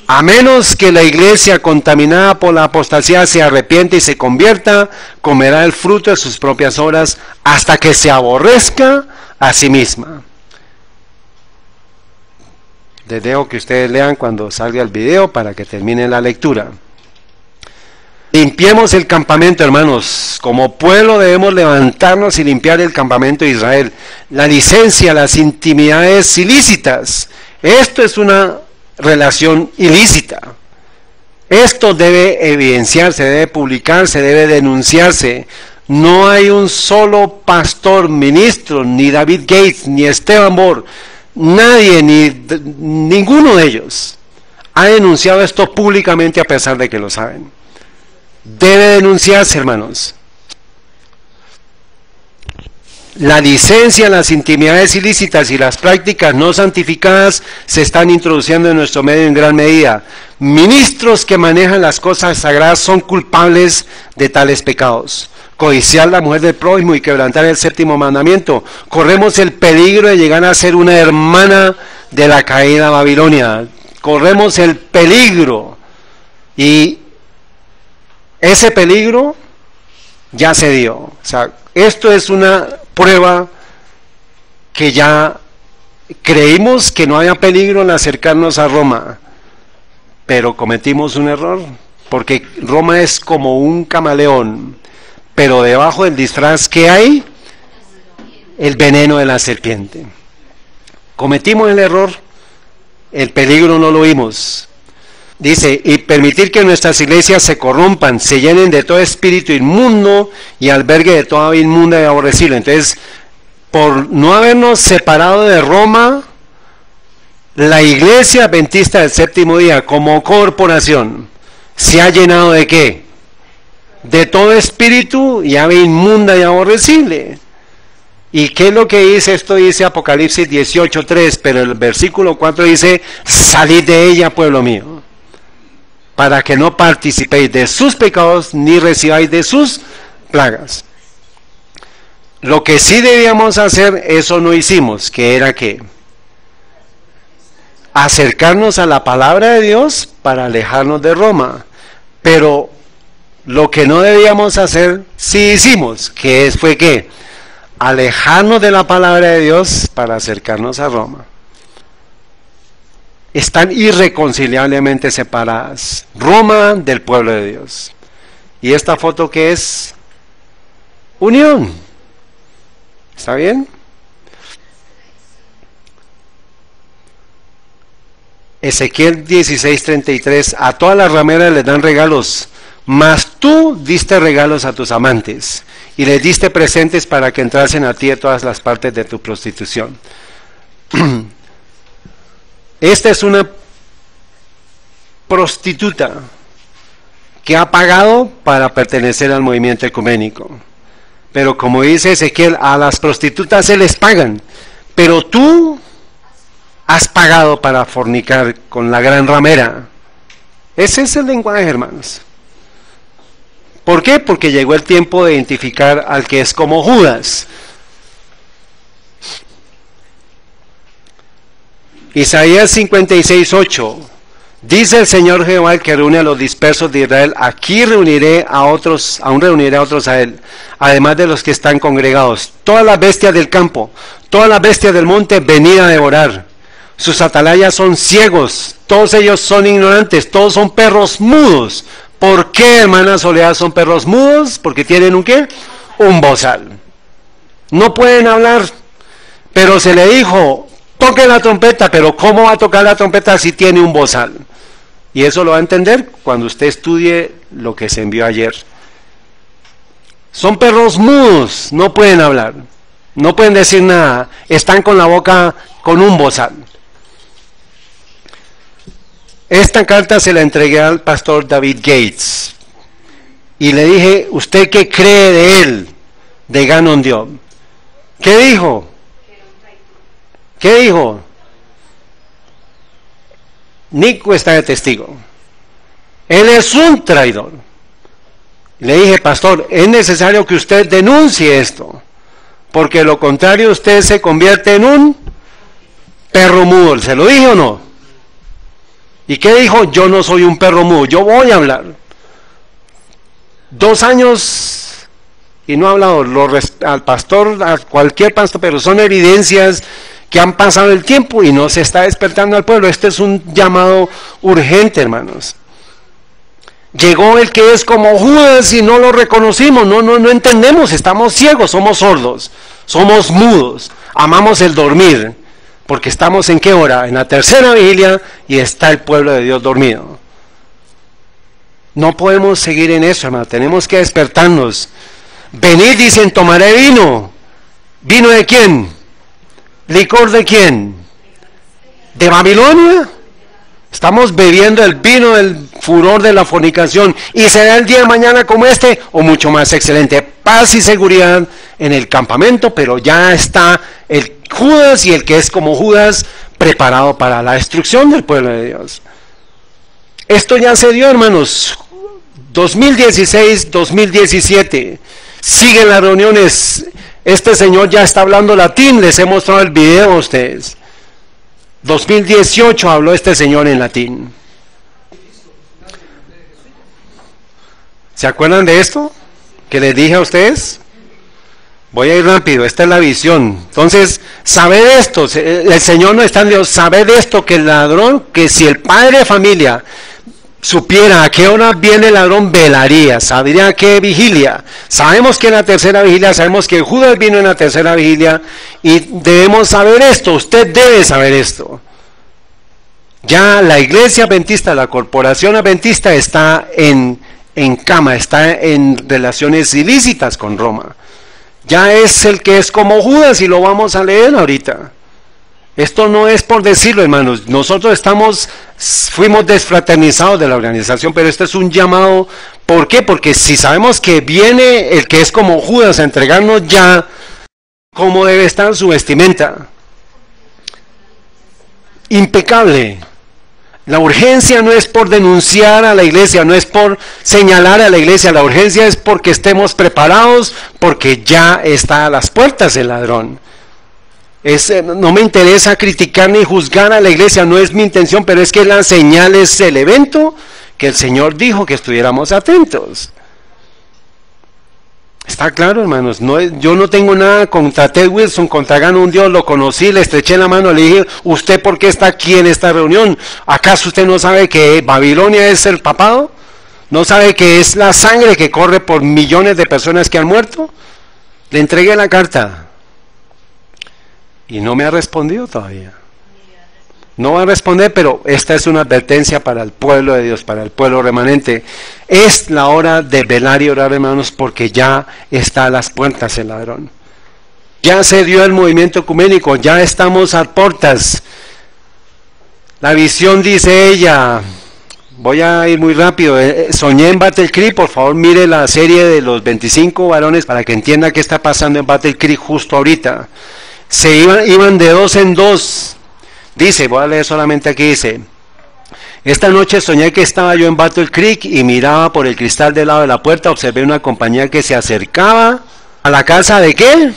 A menos que la iglesia contaminada por la apostasía se arrepiente y se convierta, comerá el fruto de sus propias obras hasta que se aborrezca a sí misma. Les dejo que ustedes lean cuando salga el video para que termine la lectura. Limpiemos el campamento, hermanos. Como pueblo debemos levantarnos y limpiar el campamento de Israel. La licencia, las intimidades ilícitas. Esto es una relación ilícita. Esto debe evidenciarse, debe publicarse, debe denunciarse. No hay un solo pastor, ministro, ni David Gates, ni Esteban Bohr, nadie, ninguno de ellos ha denunciado esto públicamente a pesar de que lo saben. Debe denunciarse, hermanos. La licencia, las intimidades ilícitas y las prácticas no santificadas se están introduciendo en nuestro medio en gran medida. Ministros que manejan las cosas sagradas son culpables de tales pecados. Codiciar la mujer del prójimo y quebrantar el séptimo mandamiento. Corremos el peligro de llegar a ser una hermana de la caída Babilonia. Corremos el peligro. Y ese peligro ya se dio. O sea, esto es una prueba que ya creímos que no había peligro en acercarnos a Roma, pero cometimos un error, porque Roma es como un camaleón, pero debajo del disfraz que hay, el veneno de la serpiente. Cometimos el error, el peligro no lo vimos. Dice, y permitir que nuestras iglesias se corrompan, se llenen de todo espíritu inmundo y albergue de toda vida inmunda y aborrecible. Entonces, por no habernos separado de Roma, la iglesia adventista del séptimo día como corporación se ha llenado de ¿qué? De todo espíritu y ave inmunda y aborrecible. ¿Y qué es lo que dice? Esto dice Apocalipsis 18:3, pero el versículo 4 dice, salid de ella, pueblo mío, para que no participéis de sus pecados ni recibáis de sus plagas. Lo que sí debíamos hacer, eso no hicimos, que era que acercarnos a la palabra de Dios para alejarnos de Roma. Pero lo que no debíamos hacer, sí hicimos, que fue que alejarnos de la palabra de Dios para acercarnos a Roma. Están irreconciliablemente separadas. Roma del pueblo de Dios. ¿Y esta foto qué es? Unión. ¿Está bien? Ezequiel 16:33, a todas las rameras les dan regalos, mas tú diste regalos a tus amantes, y les diste presentes para que entrasen a ti de todas las partes de tu prostitución. Esta es una prostituta que ha pagado para pertenecer al movimiento ecuménico. Pero como dice Ezequiel, a las prostitutas se les pagan, pero tú has pagado para fornicar con la gran ramera. Ese es el lenguaje, hermanos. ¿Por qué? Porque llegó el tiempo de identificar al que es como Judas. Isaías 56:8, dice el Señor Jehová, el que reúne a los dispersos de Israel, aquí reuniré a otros, aún reuniré a otros a él, además de los que están congregados. Todas las bestias del campo, todas las bestias del monte, venid a devorar. Sus atalayas son ciegos, todos ellos son ignorantes, todos son perros mudos. ¿Por qué, hermana Soledad, son perros mudos? Porque tienen un ¿qué? Un bozal. No pueden hablar, pero se le dijo, toque la trompeta, pero ¿cómo va a tocar la trompeta si tiene un bozal? Y eso lo va a entender cuando usted estudie lo que se envió ayer. Son perros mudos, no pueden hablar, no pueden decir nada, están con la boca con un bozal. Esta carta se la entregué al pastor David Gates y le dije, ¿usted qué cree de él, de Gannon Diop? ¿Qué dijo? ¿Qué dijo? Nico está de testigo. Él es un traidor. Le dije, pastor, es necesario que usted denuncie esto, porque de lo contrario usted se convierte en un perro mudo. ¿Se lo dije o no? ¿Y qué dijo? Yo no soy un perro mudo, yo voy a hablar. 2 años y no ha hablado al pastor, a cualquier pastor, pero son evidencias que han pasado el tiempo y no se está despertando al pueblo. Este es un llamado urgente, hermanos. Llegó el que es como Judas y no lo reconocimos, no entendemos, estamos ciegos, somos sordos, somos mudos, amamos el dormir, porque estamos ¿en qué hora? En la tercera vigilia y está el pueblo de Dios dormido. No podemos seguir en eso, hermano, tenemos que despertarnos. Venid, dicen, tomaré vino. ¿Vino de quién? ¿Licor de quién? ¿De Babilonia? Estamos bebiendo el vino del furor de la fornicación. ¿Y será el día de mañana como este? O mucho más excelente. Paz y seguridad en el campamento, pero ya está el Judas y el que es como Judas preparado para la destrucción del pueblo de Dios. Esto ya se dio, hermanos. 2016, 2017. Siguen las reuniones. Este señor ya está hablando latín. Les he mostrado el video a ustedes. 2018 habló este señor en latín. ¿Se acuerdan de esto que les dije a ustedes? Voy a ir rápido, esta es la visión. Entonces, sabed esto, el Señor no está en Dios, sabed esto, que el ladrón, que si el padre de familia supiera a qué hora viene el ladrón, velaría, sabría a qué vigilia. Sabemos que en la tercera vigilia, sabemos que Judas vino en la tercera vigilia y debemos saber esto, usted debe saber esto. Ya la iglesia adventista, la corporación adventista está en cama, está en relaciones ilícitas con Roma. Ya es el que es como Judas y lo vamos a leer ahorita. Esto no es por decirlo, hermanos, nosotros fuimos desfraternizados de la organización, pero este es un llamado. ¿Por qué? Porque si sabemos que viene el que es como Judas a entregarnos ya, ¿cómo debe estar su vestimenta? Impecable. La urgencia no es por denunciar a la iglesia, no es por señalar a la iglesia, la urgencia es porque estemos preparados, porque ya está a las puertas el ladrón. No me interesa criticar ni juzgar a la iglesia, no es mi intención, pero es que la señal es el evento que el Señor dijo que estuviéramos atentos. Está claro, hermanos, yo no tengo nada contra Ted Wilson, contra Gano un Dios, lo conocí, le estreché la mano, le dije, ¿usted por qué está aquí en esta reunión? ¿Acaso usted no sabe que Babilonia es el papado? ¿No sabe que es la sangre que corre por millones de personas que han muerto? Le entregué la carta y no me ha respondido todavía. No va a responder, pero esta es una advertencia para el pueblo de Dios, para el pueblo remanente. Es la hora de velar y orar, hermanos, porque ya está a las puertas el ladrón. Ya se dio el movimiento ecuménico, ya estamos a puertas. La visión, dice ella, voy a ir muy rápido, soñé en Battle Creek, por favor mire la serie de los 25 varones para que entienda qué está pasando en Battle Creek justo ahorita. Se iban de 2 en 2. Dice, voy a leer solamente aquí, dice: esta noche soñé que estaba yo en Battle Creek y miraba por el cristal del lado de la puerta, observé una compañía que se acercaba a la casa de ¿qué?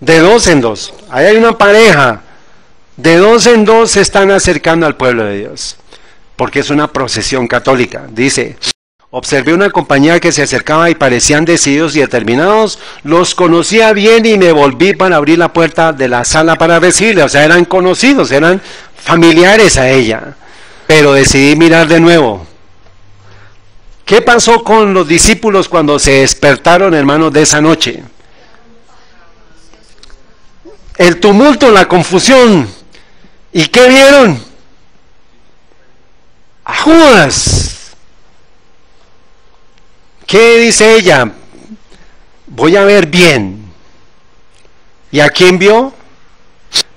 De 2 en 2. Ahí hay una pareja, de 2 en 2 se están acercando al pueblo de Dios, porque es una procesión católica. Dice, observé una compañía que se acercaba y parecían decididos y determinados, los conocía bien y me volví para abrir la puerta de la sala para recibirle, o sea, eran conocidos, eran familiares a ella, pero decidí mirar de nuevo. ¿Qué pasó con los discípulos cuando se despertaron, hermanos, de esa noche? El tumulto, la confusión. ¿Y qué vieron? A Judas. ¿Qué dice ella? Voy a ver bien. ¿Y a quién vio?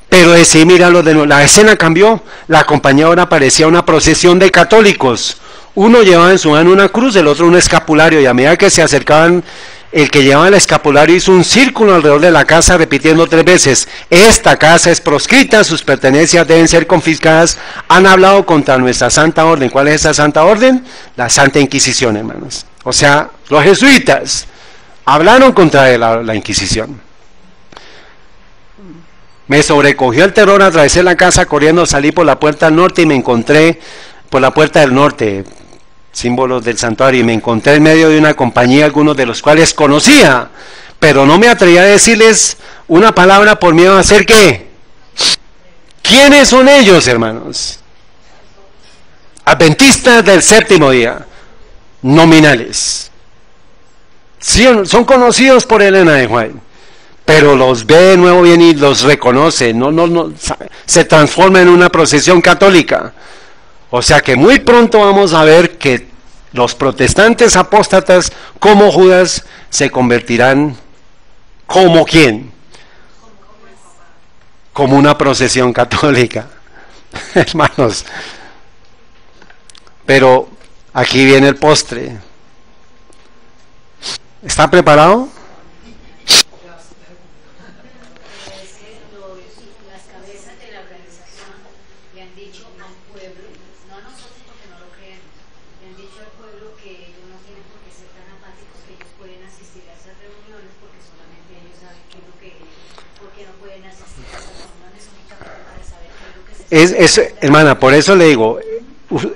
Pero decidí mirarlo de nuevo. La escena cambió. La compañía ahora parecía una procesión de católicos. Uno llevaba en su mano una cruz, el otro un escapulario, y a medida que se acercaban el que llevaba el escapulario hizo un círculo alrededor de la casa repitiendo 3 veces, esta casa es proscrita, sus pertenencias deben ser confiscadas, han hablado contra nuestra santa orden. ¿Cuál es esa santa orden? La Santa Inquisición, hermanos. O sea, los jesuitas hablaron contra la Inquisición. Me sobrecogió el terror, atravesé la casa corriendo, salí por la puerta del norte y me encontré por la puerta del norte, símbolos del santuario, y me encontré en medio de una compañía, algunos de los cuales conocía, pero no me atreví a decirles una palabra por miedo a hacer ¿qué? ¿Quiénes son ellos, hermanos? Adventistas del séptimo día, nominales. Sí, son conocidos por Elena de White, pero los ve de nuevo bien y los reconoce, no, se transforma en una procesión católica. O sea que muy pronto vamos a ver que los protestantes apóstatas, como Judas, se convertirán ¿como quién? Como una procesión católica. Hermanos, pero aquí viene el postre. ¿Está preparado? Las cabezas de la organización le han dicho al pueblo, no a nosotros porque no lo creemos, le han dicho al pueblo que ellos no tienen por qué ser tan apáticos, que ellos pueden asistir a esas reuniones porque solamente ellos saben qué es lo que, porque no pueden asistir a esas reuniones únicamente para saber qué es lo que se está hermana, por eso le digo,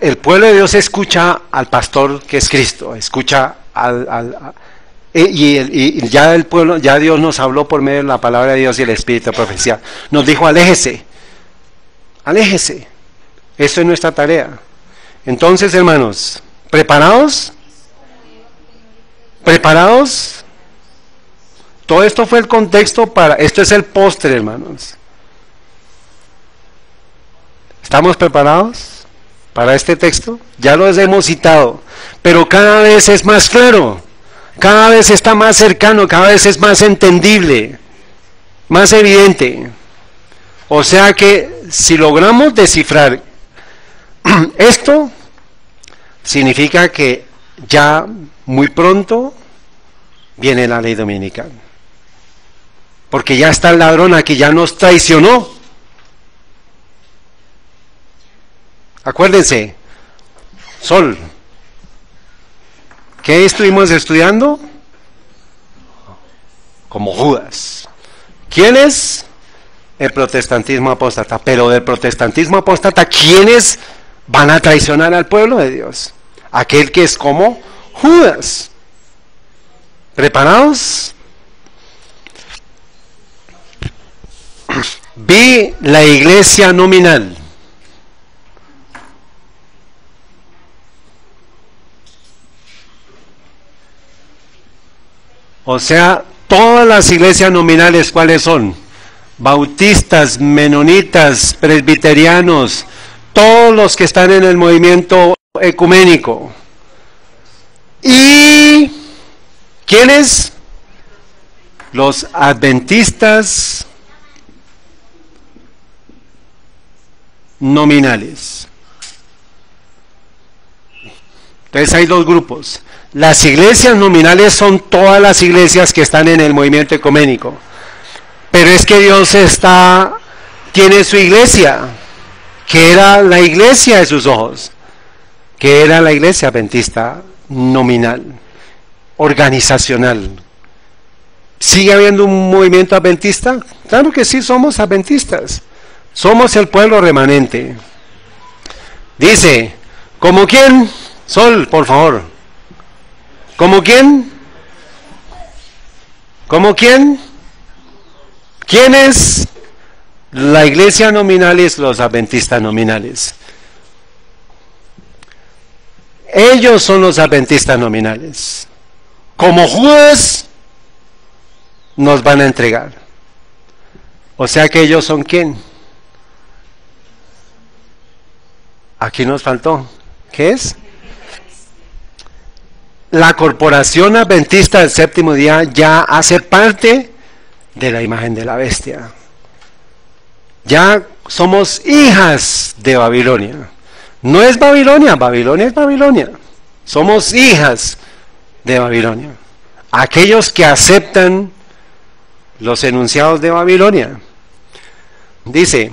el pueblo de Dios escucha al pastor que es Cristo, escucha y ya el pueblo, ya Dios nos habló por medio de la palabra de Dios y el Espíritu de profecía. Nos dijo, aléjese. Eso es nuestra tarea. Entonces, hermanos, ¿preparados? ¿Preparados? Todo esto fue el contexto esto es el postre, hermanos. ¿Estamos preparados para este texto? Ya los hemos citado, pero cada vez es más claro. Cada vez está más cercano, cada vez es más entendible, más evidente. O sea que si logramos descifrar esto, significa que ya muy pronto viene la ley dominical. Porque ya está el ladrón aquí, ya nos traicionó. Acuérdense, Sol. ¿Qué estuvimos estudiando? Como Judas. ¿Quién es? El protestantismo apóstata. Pero del protestantismo apóstata, ¿quiénes van a traicionar al pueblo de Dios? Aquel que es como Judas. ¿Preparados? Vi la iglesia nominal. O sea, todas las iglesias nominales, ¿cuáles son? Bautistas, menonitas, presbiterianos, todos los que están en el movimiento ecuménico. ¿Y quiénes? Los adventistas nominales. Entonces hay 2 grupos. Las iglesias nominales son todas las iglesias que están en el movimiento ecuménico. Pero es que Dios tiene su iglesia, que era la iglesia de sus ojos, que era la iglesia adventista nominal, organizacional. ¿Sigue habiendo un movimiento adventista? Claro que sí, somos adventistas. Somos el pueblo remanente. Dice, ¿como quién? Sol, por favor. ¿Cómo quién? ¿Cómo quién? ¿Quién es? La iglesia nominal es los adventistas nominales. Ellos son los adventistas nominales. Como Judas nos van a entregar. O sea que ellos son ¿quién? Aquí nos faltó. ¿Qué es? La corporación adventista del séptimo día ya hace parte de la imagen de la bestia. Ya somos hijas de Babilonia. No es Babilonia, Babilonia es Babilonia. Somos hijas de Babilonia. aquellos que aceptan los enunciados de Babilonia. Dice,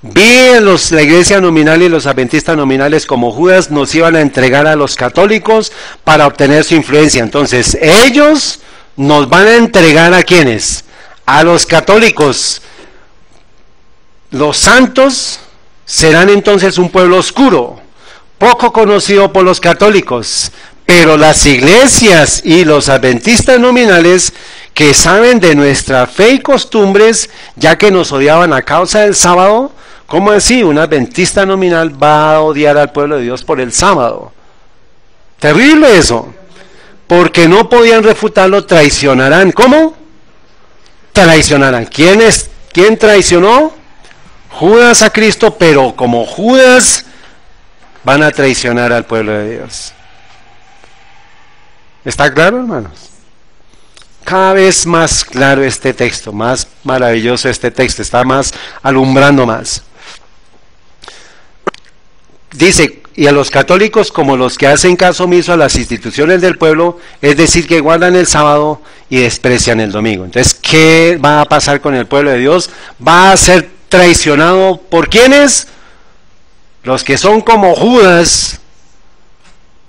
vi la iglesia nominal y los adventistas nominales como Judas nos iban a entregar a los católicos para obtener su influencia. Entonces, ellos nos van a entregar ¿a quiénes? A los católicos. Los santos serán entonces un pueblo oscuro, poco conocido por los católicos, pero las iglesias y los adventistas nominales que saben de nuestra fe y costumbres, ya que nos odiaban a causa del sábado. ¿Cómo así? Un adventista nominal va a odiar al pueblo de Dios por el sábado. Terrible eso. Porque no podían refutarlo, traicionarán. ¿Cómo? Traicionarán. ¿Quién traicionó? Judas a Cristo, pero como Judas van a traicionar al pueblo de Dios. ¿Está claro, hermanos? Cada vez más claro este texto, más maravilloso este texto, está más alumbrando más. Dice, y a los católicos como los que hacen caso omiso a las instituciones del pueblo, es decir, que guardan el sábado y desprecian el domingo. Entonces, ¿qué va a pasar con el pueblo de Dios? Va a ser traicionado ¿por quiénes? Los que son como Judas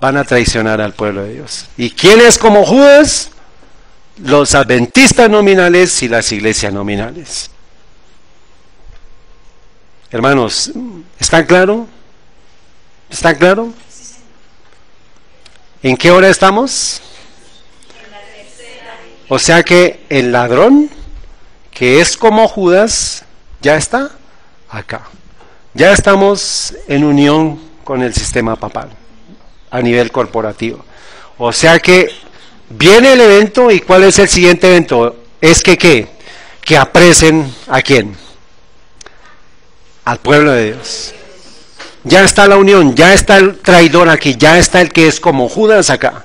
van a traicionar al pueblo de Dios. ¿Y quiénes como Judas? Los adventistas nominales y las iglesias nominales. Hermanos, ¿está claro? ¿Está claro? ¿En qué hora estamos? O sea que el ladrón, que es como Judas, ya está acá. Ya estamos en unión con el sistema papal, a nivel corporativo. O sea que viene el evento, ¿y cuál es el siguiente evento? Es que ¿qué? Que apresen ¿a quién? Al pueblo de Dios. Ya está la unión, ya está el traidor aquí, ya está el que es como Judas acá.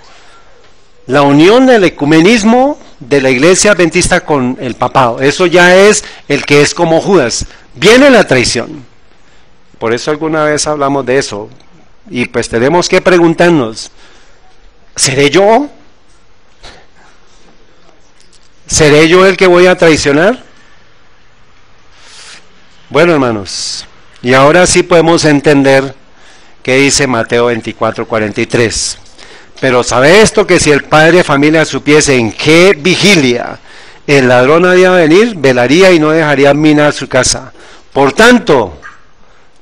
La unión del ecumenismo de la iglesia adventista con el papado, eso ya es el que es como Judas. Viene la traición. Por eso alguna vez hablamos de eso. Y pues tenemos que preguntarnos, ¿seré yo? ¿Seré yo el que voy a traicionar? Bueno, hermanos, y ahora sí podemos entender qué dice Mateo 24:43. Pero sabe esto, que si el padre de familia supiese en qué vigilia el ladrón había de venir, velaría y no dejaría minar su casa. Por tanto,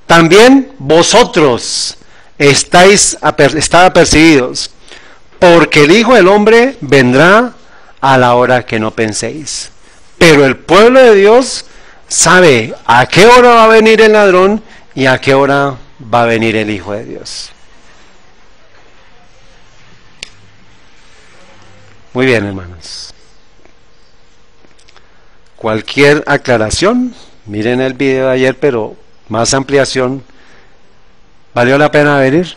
también vosotros estad apercibidos, porque el Hijo del Hombre vendrá a la hora que no penséis. Pero el pueblo de Dios sabe a qué hora va a venir el ladrón y a qué hora va a venir el Hijo de Dios. Muy bien, hermanos. Cualquier aclaración, miren el video de ayer, pero más ampliación. ¿Valió la pena venir?